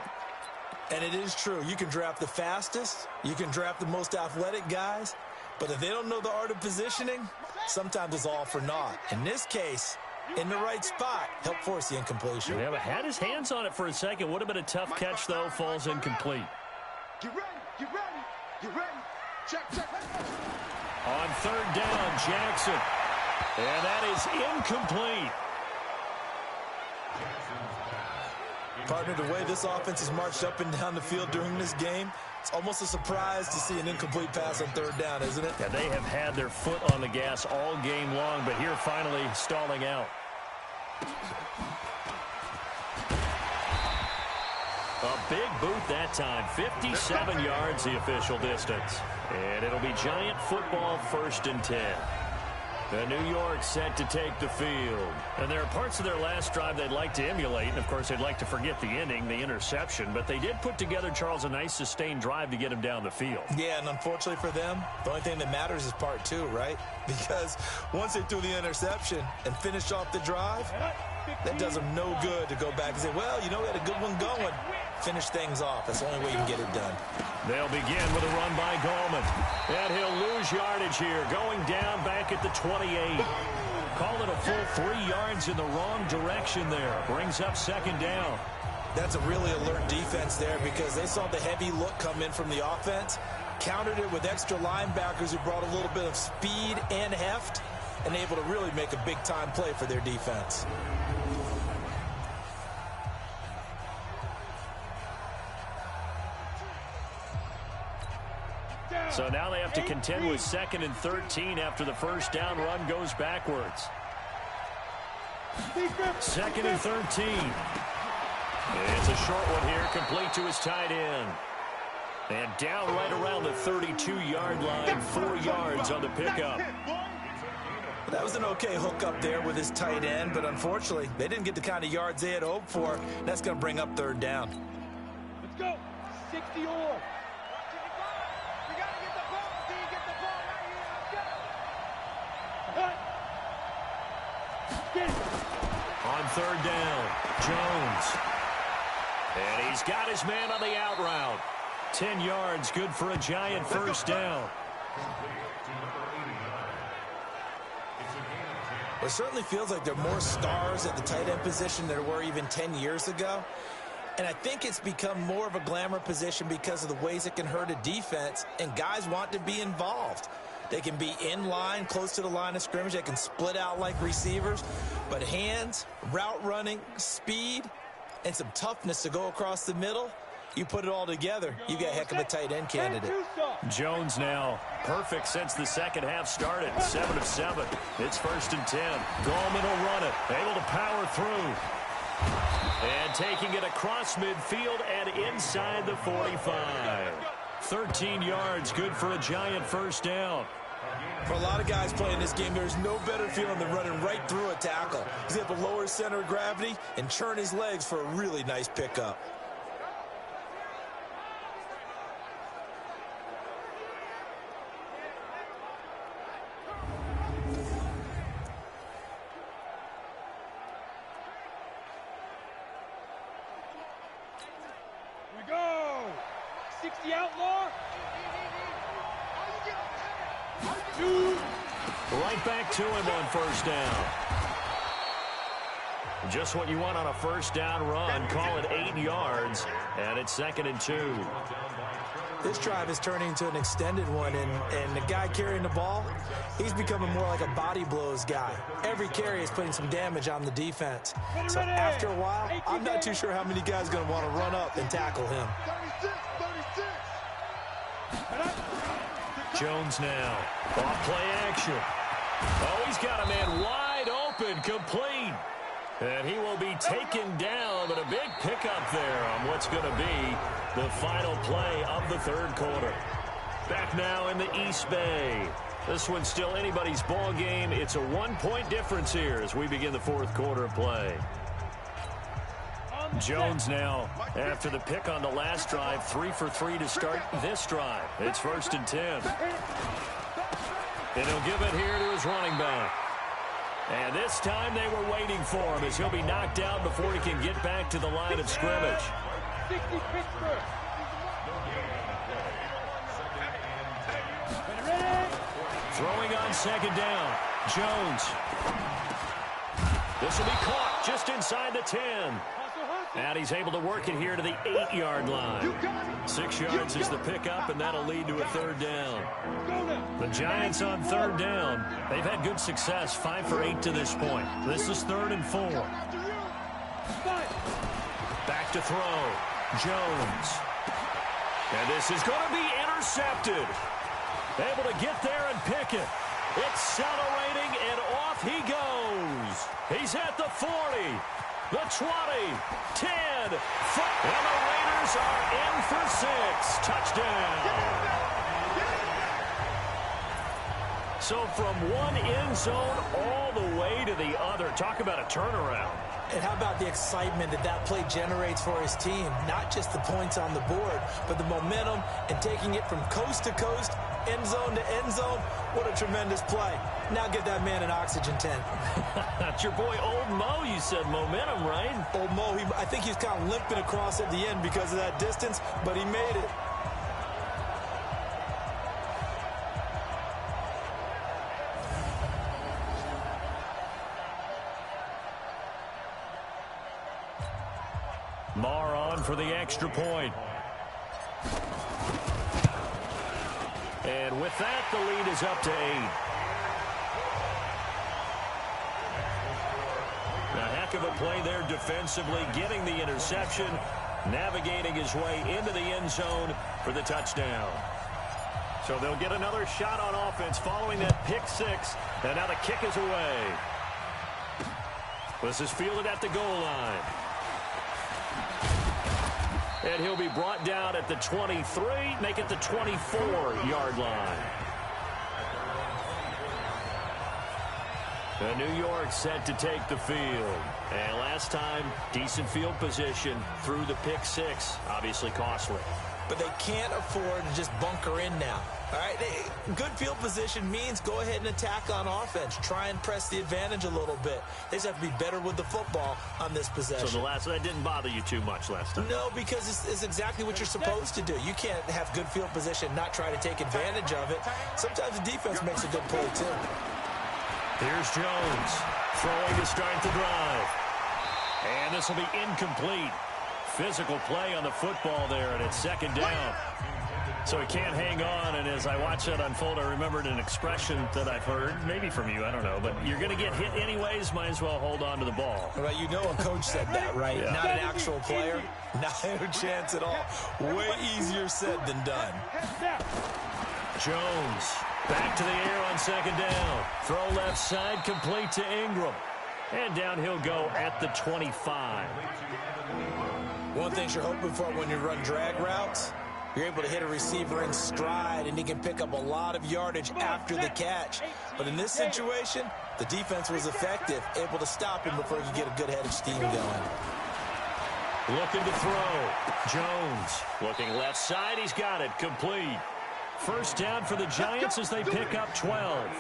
C: And it is true. You can draft the fastest. You can draft the most athletic guys. But if they don't know the art of positioning, sometimes it's all for naught. In this case, in the right spot, helped force the incompletion.
B: Yeah, but had his hands on it for a second. Would have been a tough catch, though. Falls incomplete.
F: Get ready, get ready, get ready. Check, check.
B: On third down, Jackson. And that is incomplete.
C: Partner, the way this offense has marched up and down the field during this game, it's almost a surprise to see an incomplete pass on third down, isn't it?
B: Yeah, they have had their foot on the gas all game long, but here finally stalling out. A big boot that time. 57 yards the official distance. And it'll be Giant football 1st and 10. The New York set to take the field. And there are parts of their last drive they'd like to emulate. And, of course, they'd like to forget the ending, the interception. But they did put together, Charles, a nice sustained drive to get him down the field.
C: Yeah, and unfortunately for them, the only thing that matters is part 2, right? Because once they threw the interception and finished off the drive, that does them no good to go back and say, well, you know, we had a good one going. Finish things off. That's the only way you can get it done.
B: They'll begin with a run by Gallman. And he'll lose yardage here, going down back at the 28. Call it a full 3 yards in the wrong direction there. Brings up second down.
C: That's a really alert defense there because they saw the heavy look come in from the offense, countered it with extra linebackers who brought a little bit of speed and heft, and able to really make a big-time play for their defense.
B: So now they have to contend with 2nd and 13 after the first down run goes backwards. 2nd and 13. It's a short one here, complete to his tight end. And down right around the 32-yard line, 4 yards on the pickup.
C: That was an okay hook up there with his tight end, but unfortunately, they didn't get the kind of yards they had hoped for. That's going to bring up third down.
G: Let's go. 60 or.
B: On third down, Jones. And he's got his man on the out route. 10 yards, good for a Giant first down.
C: It certainly feels like there are more stars at the tight end position than there were even 10 years ago. And I think it's become more of a glamour position because of the ways it can hurt a defense, and guys want to be involved. They can be in line, close to the line of scrimmage. They can split out like receivers. But hands, route running, speed, and some toughness to go across the middle, you put it all together, you got a heck of a tight end candidate.
B: Jones now perfect since the second half started. 7 of 7. It's 1st and 10. Gallman will run it. Able to power through. And taking it across midfield and inside the 45. 13 yards, good for a Giant first down.
C: For a lot of guys playing this game, there's no better feeling than running right through a tackle. He's able to lower his center of gravity and churn his legs for a really nice pickup.
G: Here we go. 60 outlaw.
B: Right back to him on first down. Just what you want on a first down run. Call it 8 yards, and it's 2nd and 2.
C: This drive is turning into an extended one, and the guy carrying the ball, he's becoming more like a body blows guy. Every carry is putting some damage on the defense. So after a while, I'm not too sure how many guys are going to want to run up and tackle him.
F: 36, 36.
B: Jones now. Off play action. Oh, he's got a man wide open, complete. And he will be taken down, but a big pickup there on what's going to be the final play of the third quarter. Back now in the East Bay. This one's still anybody's ball game. It's a 1-point difference here as we begin the fourth quarter of play. Jones now, after the pick on the last drive, 3 for 3 to start this drive. It's 1st and 10. And he'll give it here to his running back. And this time they were waiting for him as he'll be knocked out before he can get back to the line of scrimmage.
G: 60 Pittsburgh.
B: Throwing on 2nd down. Jones. This will be caught just inside the 10. And he's able to work it here to the 8-yard line. 6 yards is the pickup, and that'll lead to a 3rd down. The Giants on 3rd down. They've had good success, 5 for 8 to this point. This is 3rd and 4. Back to throw. Jones. And this is going to be intercepted. Able to get there and pick it. Accelerating, and off he goes. He's at the 40. The 20, 10, 5, and the Raiders are in for 6. Touchdown. So from one end zone all the way to the other. Talk about a turnaround.
C: And how about the excitement that play generates for his team? Not just the points on the board, but the momentum and taking it from coast to coast, end zone to end zone. What a tremendous play. Now get that man an oxygen tent.
B: That's your boy Old Mo. You said momentum, right?
C: Old Mo, I think he was kind of limping across at the end because of that distance, but he made it.
B: Marr on for the extra point. And with that, the lead is up to 8. A heck of a play there defensively, getting the interception, navigating his way into the end zone for the touchdown. So they'll get another shot on offense following that pick 6, and now the kick is away. This is fielded at the goal line. And he'll be brought down at the 23, make it the 24-yard line. New York set to take the field. And last time, decent field position through the pick 6, obviously costly.
C: But they can't afford to just bunker in now. All right, good field position means go ahead and attack on offense. Try and press the advantage a little bit. They just have to be better with the football on this possession.
B: So that didn't bother you too much last time?
C: No, because it's exactly what you're supposed to do. You can't have good field position, not try to take advantage of it. Sometimes the defense makes a good play, too.
B: Here's Jones throwing to start the drive. And this will be incomplete. Physical play on the football there, and it's 2nd down. So he can't hang on, and as I watch that unfold, I remembered an expression that I've heard, maybe from you, I don't know, but you're going to get hit anyways, might as well hold on to the ball.
C: Well, you know a coach said that, right? Yeah. Not an actual player. Not a chance at all. Way easier said than done.
B: Jones back to the air on 2nd down. Throw left side, complete to Ingram. And down he'll go at the 25.
C: One thing you're hoping for when you run drag routes, you're able to hit a receiver in stride, and he can pick up a lot of yardage after the catch. But in this situation, the defense was effective, able to stop him before he could get a good head of steam going.
B: Looking to throw. Jones looking left side. He's got it. Complete. 1st down for the Giants as they pick up 12.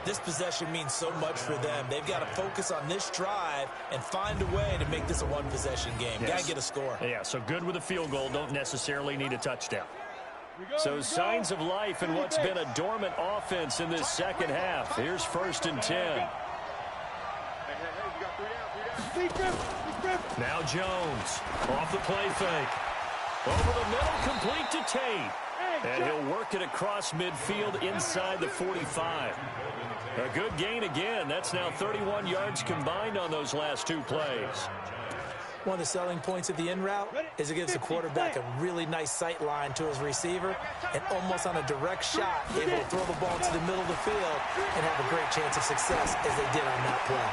C: This possession means so much for them. They've got to focus on this drive and find a way to make this a one-possession game.
B: Yes.
C: Got to get a score.
B: Yeah, so good with a field goal. Don't necessarily need a touchdown. So signs of life in what's been a dormant offense in this second half. Here's 1st and 10. Now Jones off the play fake. Over the middle, complete to Tate. And he'll work it across midfield inside the 45. A good gain again. That's now 31 yards combined on those last 2 plays.
C: One of the selling points of the in route is it gives the quarterback a really nice sight line to his receiver and almost on a direct shot able to throw the ball into the middle of the field and have a great chance of success as they did on that play.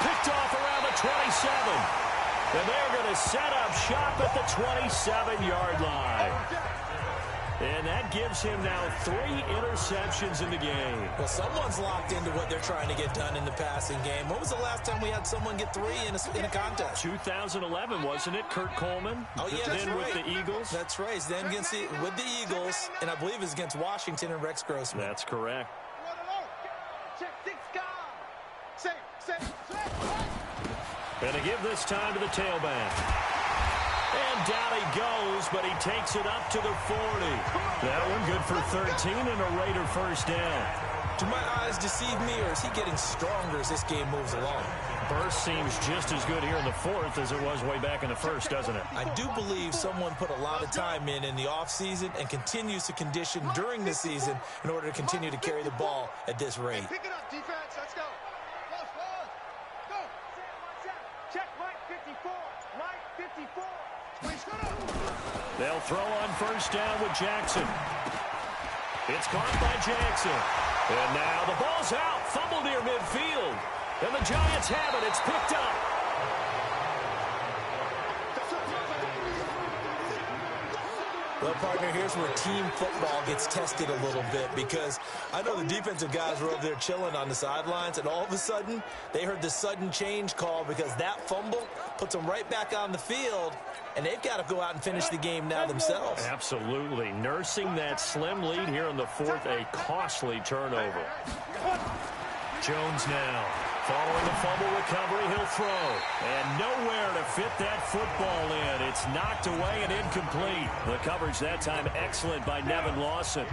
B: Picked off around the 27. And they're going to set up shop at the 27-yard line. And that gives him now 3 interceptions in the game.
C: Well, someone's locked into what they're trying to get done in the passing game. When was the last time we had someone get 3 in a contest?
B: 2011, wasn't it? Kurt Coleman?
C: Oh, yeah, that's
B: then
C: right.
B: with the Eagles?
C: That's right. Then with the Eagles, and I believe it's against Washington and Rex Grossman.
B: That's correct. And they give this time to the tailback. And down he goes, but he takes it up to the 40. That one good for 13 and a Raider first down.
C: Do my eyes deceive me, or is he getting stronger as this game moves along?
B: Burst seems just as good here in the 4th as it was way back in the 1st, doesn't it?
C: I do believe someone put a lot of time in the offseason and continues to condition during the season in order to continue to carry the ball at this rate.
F: Pick it up, defense. Let's go. Go.
G: Check right 54. Right 54.
B: They'll throw on first down with Jackson. It's caught by Jackson. And now the ball's out. Fumble near midfield. And the Giants have it. It's picked up.
C: Well, partner, here's where team football gets tested a little bit, because I know the defensive guys were over there chilling on the sidelines, and all of a sudden they heard the sudden change call because that fumble puts them right back on the field, and they've got to go out and finish the game now themselves.
B: Absolutely. Nursing that slim lead here in the 4th, a costly turnover. Jones now. Following the fumble recovery, he'll throw. And nowhere to fit that football in. It's knocked away and incomplete. The coverage that time excellent by Nevin Lawson.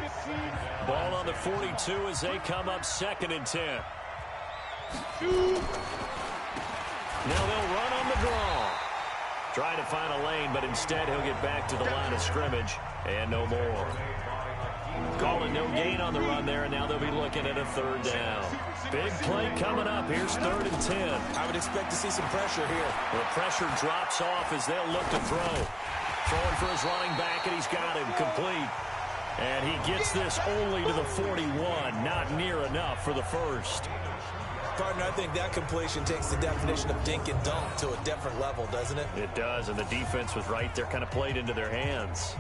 B: Ball on the 42 as they come up 2nd and 10. Now they'll run on the draw. Trying to find a lane, but instead he'll get back to the line of scrimmage. And no more. Calling no gain on the run there, and now they'll be looking at a 3rd down. Big play coming up. Here's 3rd and 10.
C: I would expect to see some pressure here.
B: The pressure drops off as they'll look to throw. Throwing for his running back, and he's got him complete. And he gets this only to the 41. Not near enough for the first.
C: Partner, I think that completion takes the definition of dink and dunk to a different level, doesn't it?
B: It does, and the defense was right there, kind of played into their hands.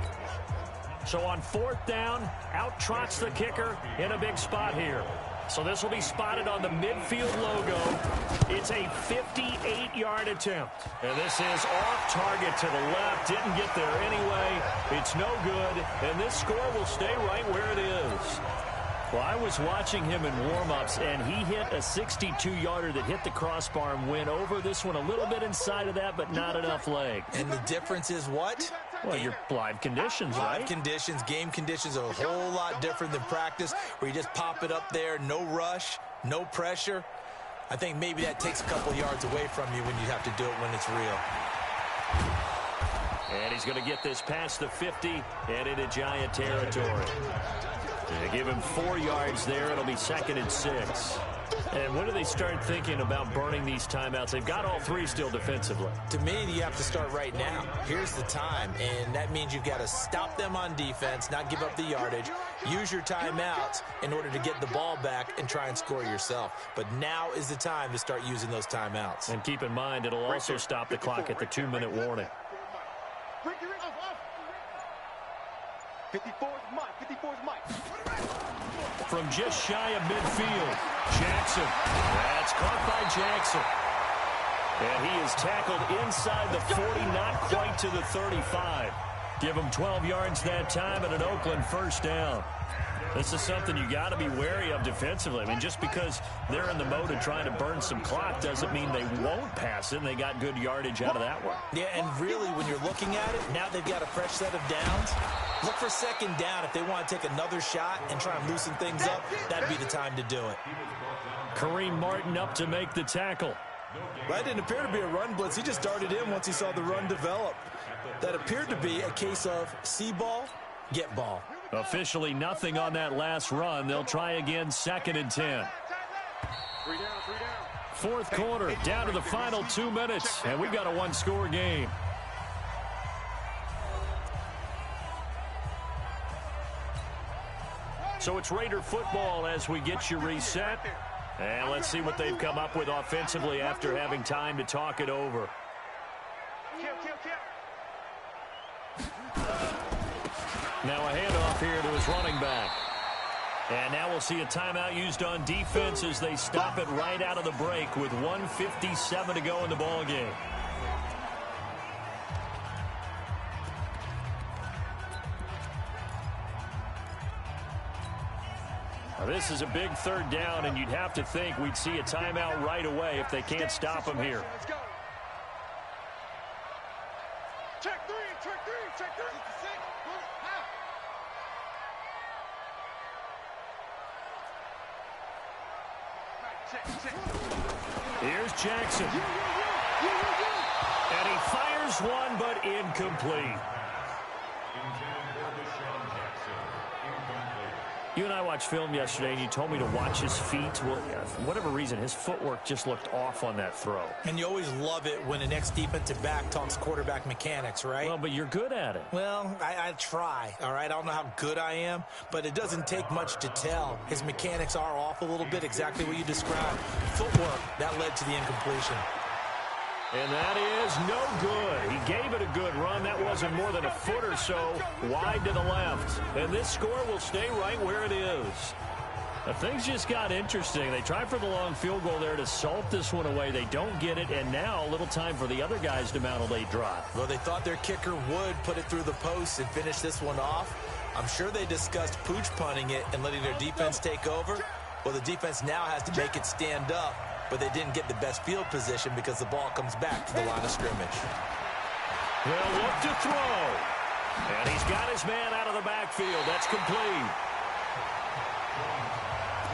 B: So on 4th down, out trots the kicker in a big spot here. So this will be spotted on the midfield logo. It's a 58-yard attempt. And this is off target to the left. Didn't get there anyway. It's no good. And this score will stay right where it is. Well, I was watching him in warm-ups, and he hit a 62-yarder that hit the crossbar and went over. This one a little bit inside of that, but not enough leg.
C: And the difference is what?
B: Well, your live conditions, right?
C: Live conditions, game conditions are a whole lot different than practice, where you just pop it up there, no rush, no pressure. I think maybe that takes a couple yards away from you when you have to do it when it's real.
B: And he's going to get this past the 50 and into Giant territory. They give him 4 yards there. It'll be 2nd and 6. And when do they start thinking about burning these timeouts? They've got all 3 still defensively.
C: To me, you have to start right now. Here's the time, and that means you've got to stop them on defense, not give up the yardage, use your timeouts in order to get the ball back and try and score yourself. But now is the time to start using those timeouts.
B: And keep in mind, it'll also stop the clock at the 2-minute warning.
G: 54's Mike. 54's Mike.
B: From just shy of midfield, Jackson. That's caught by Jackson. And he is tackled inside the 40, not quite to the 35. Give him 12 yards that time and an Oakland first down. This is something you got to be wary of defensively. I mean, just because they're in the mode of trying to burn some clock doesn't mean they won't pass it, and they got good yardage out of that one.
C: Yeah, and really, when you're looking at it, now they've got a fresh set of downs. Look for 2nd down. If they want to take another shot and try and loosen things up, that'd be the time to do it.
B: Kareem Martin up to make the tackle.
C: That didn't appear to be a run blitz. He just darted in once he saw the run develop. That appeared to be a case of see ball, get ball.
B: Officially nothing on that last run. They'll try again, 2nd and 10.
G: 3 down.
B: fourth quarter, down to the final 2 minutes, and we've got a one-score game. So it's Raider football as we get you reset. And let's see what they've come up with offensively after having time to talk it over. Now a handoff here to his running back. And now we'll see a timeout used on defense as they stop it right out of the break with 1:57 to go in the ball game. Now this is a big third down, and you'd have to think we'd see a timeout right away if they can't stop him here.
F: Let's go. Check three, check three, check three.
B: Here's Jackson. And he fires one, but incomplete. You and I watched film yesterday, and you told me to watch his feet. Well, for whatever reason, his footwork just looked off on that throw.
C: And you always love it when an ex-defensive back talks quarterback mechanics, right?
B: Well, but you're good at it.
C: Well, I try, all right? I don't know how good I am, but it doesn't take much to tell. His mechanics are off a little bit, exactly what you described. Footwork, that led to the incompletion.
B: And that is no good. He gave it a good run. That wasn't more than a foot or so wide to the left. And this score will stay right where it is. Now, things just got interesting. They tried for the long field goal there to salt this one away. They don't get it, and now a little time for the other guys to mount a late drive.
C: Well, they thought their kicker would put it through the post and finish this one off. I'm sure they discussed pooch punting it and letting their defense take over. Well, the defense now has to make it stand up, but they didn't get the best field position because the ball comes back to the line of scrimmage.
B: They'll look to throw. And he's got his man out of the backfield. That's complete.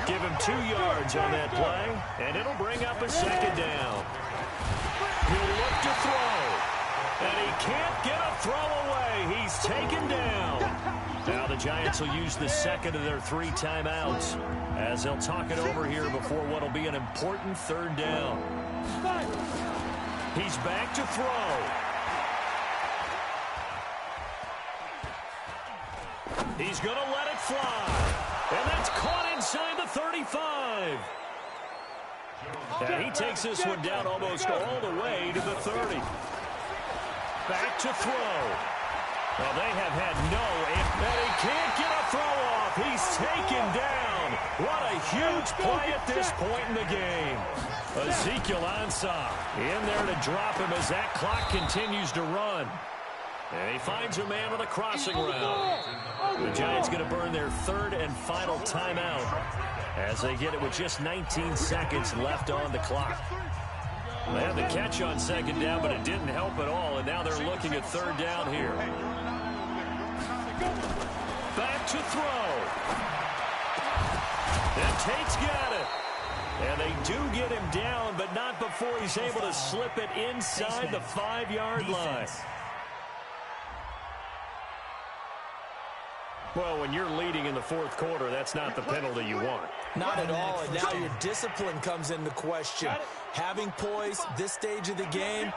B: Give him 2 yards on that play, and it'll bring up a second down. He'll look to throw. And he can't get a throw away. He's taken down. Now the Giants will use the second of their 3 timeouts as they'll talk it over here before what will be an important third down. He's back to throw. He's going to let it fly. And that's caught inside the 35. And he takes this one down almost all the way to the 30. Back to throw. Well, they have had no, and he can't get a throw off. He's taken down. What a huge play at this point in the game. Ezekiel Ansah in there to drop him as that clock continues to run. And he finds a man on the crossing route. The Giants going to burn their 3rd and final timeout as they get it with just 19 seconds left on the clock. They had the catch on second down, but it didn't help at all, and now they're looking at third down here. Back to throw. And Tate's got it. And they do get him down, but not before he's able to slip it inside the 5-yard line. Well, when you're leading in the 4th quarter, that's not the penalty you want.
C: Not at all, and now your discipline comes into question. Having poise this stage of the game,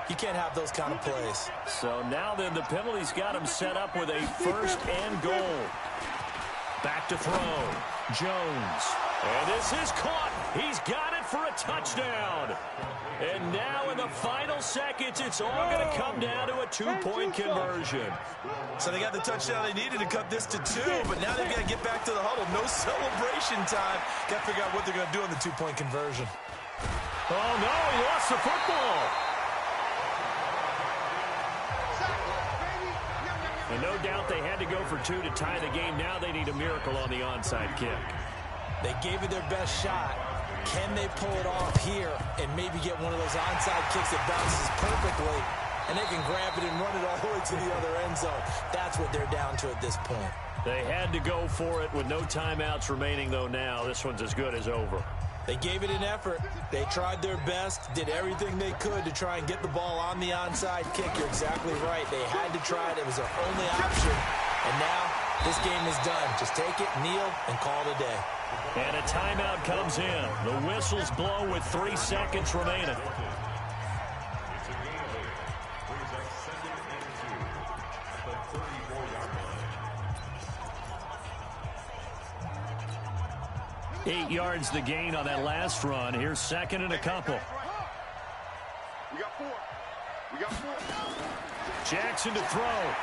C: you can't have those kind of plays.
B: So now then the penalty's got him set up with a 1st and goal. Back to throw. Jones. And this is caught. He's got it for a touchdown. And now in the final seconds, it's all going to come down to a 2-point conversion.
C: So they got the touchdown they needed to cut this to 2, but now they've got to get back to the huddle. No celebration time. Got to figure out what they're going to do on the 2-point conversion.
B: Oh, no, he lost the football. And no doubt they had to go for 2 to tie the game. Now they need a miracle on the onside kick.
C: They gave it their best shot. Can they pull it off here and maybe get one of those onside kicks that bounces perfectly, and they can grab it and run it all the way to the other end zone? That's what they're down to at this point.
B: They had to go for it with no timeouts remaining, though now. This one's as good as over.
C: They gave it an effort. They tried their best, did everything they could to try and get the ball on the onside kick. You're exactly right. They had to try it. It was their only option. And now This game is done. Just take it, kneel, and call it a day.
B: And a timeout comes in. The whistles blow with 3 seconds remaining.
H: It's a game. Brings up 2nd and 2 at the 34-yard line.
B: 8 yards the gain on that last run. Here's 2nd and a couple.
F: We got 4. We got 4.
B: Jackson to throw.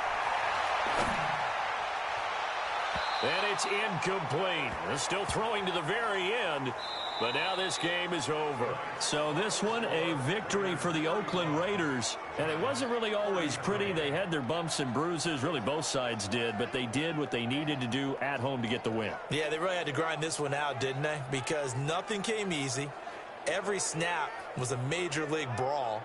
B: And it's incomplete. They're still throwing to the very end, but now this game is over. So this one, a victory for the Oakland Raiders. And it wasn't really always pretty. They had their bumps and bruises. Really, both sides did, but they did what they needed to do at home to get the win.
C: Yeah, they really had to grind this one out, didn't they? Because nothing came easy. Every snap was a major league brawl.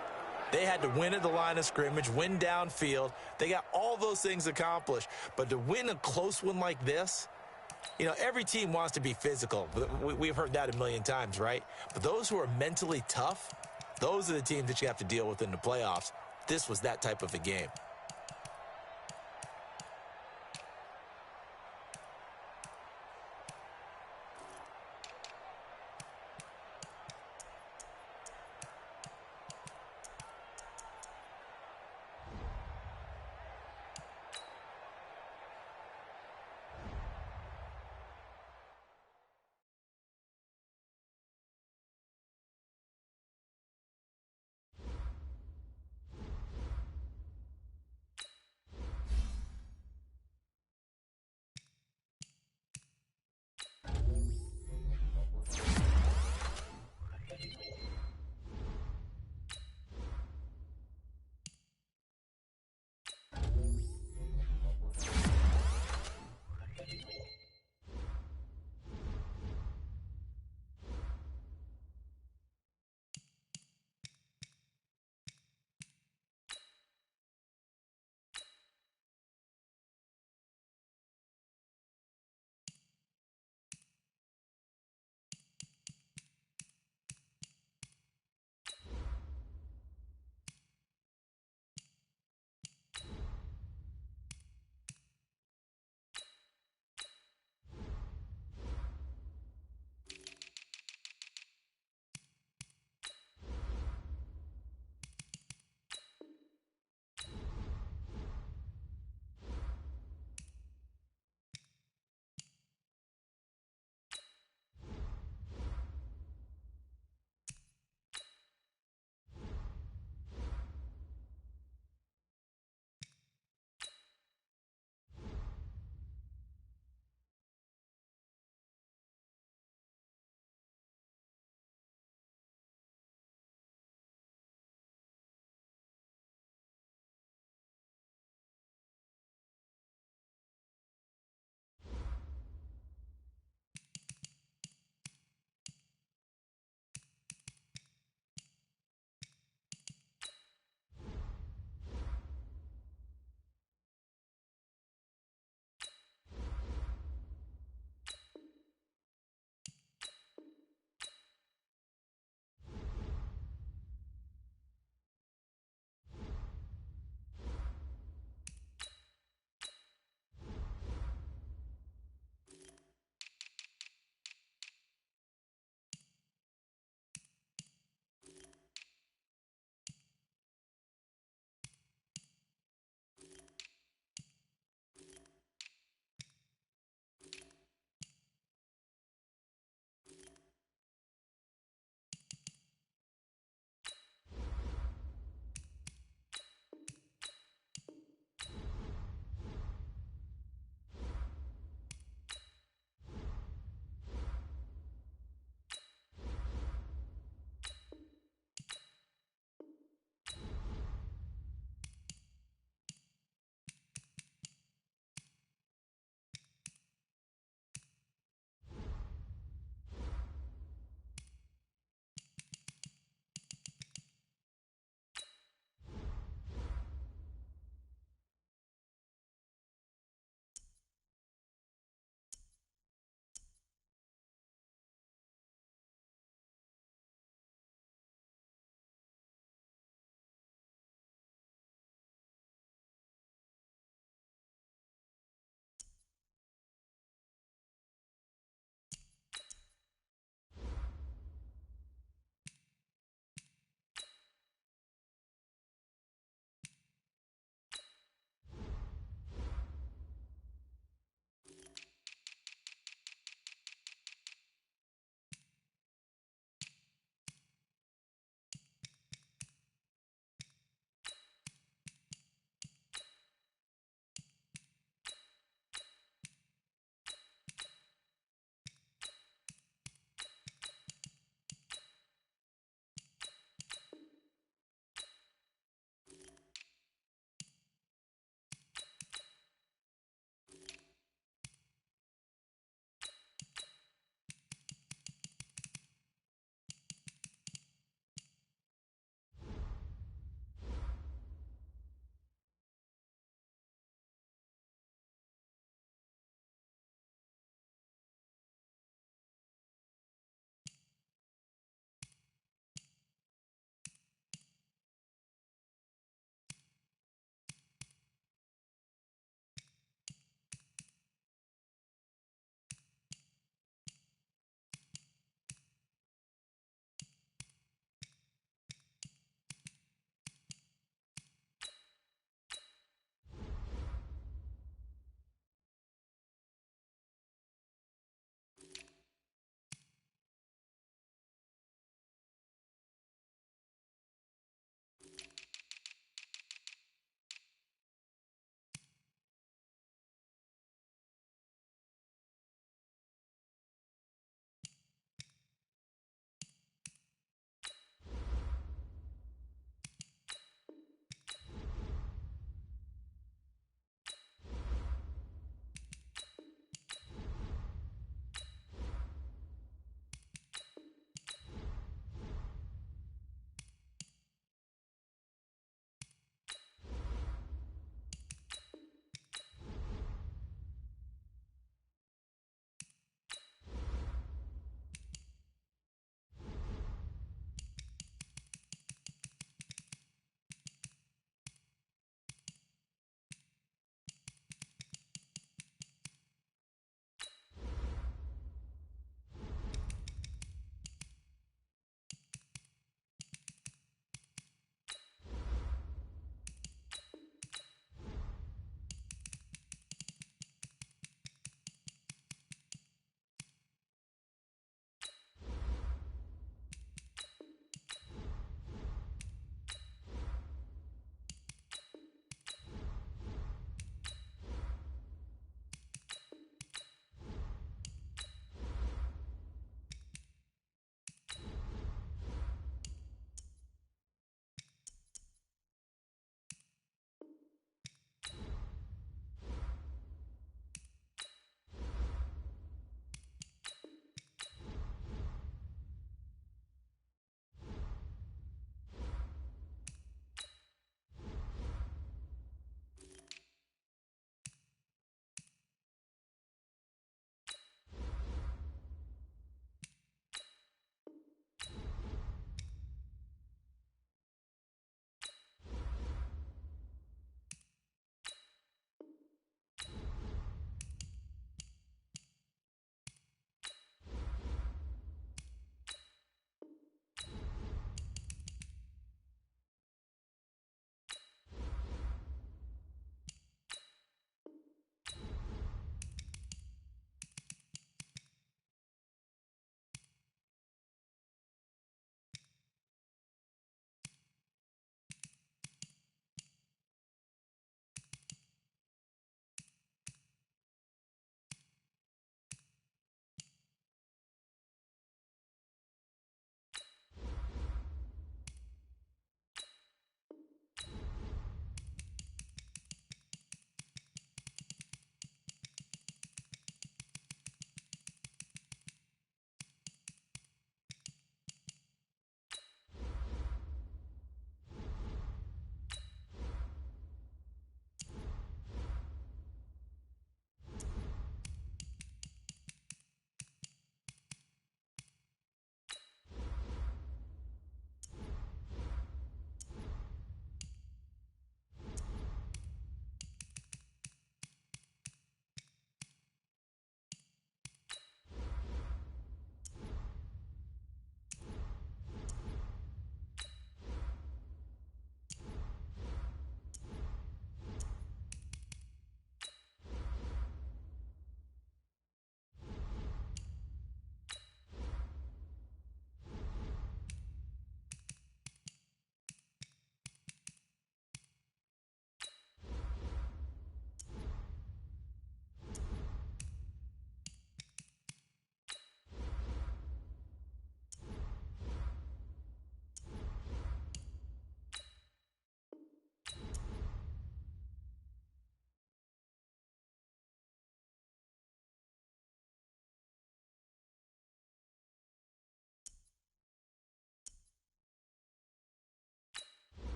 C: They had to win at the line of scrimmage, win downfield. They got all those things accomplished. But to win a close one like this, you know, every team wants to be physical. We've heard that a million times, right? But those who are mentally tough, those are the teams that you have to deal with in the playoffs. This was that type of a game.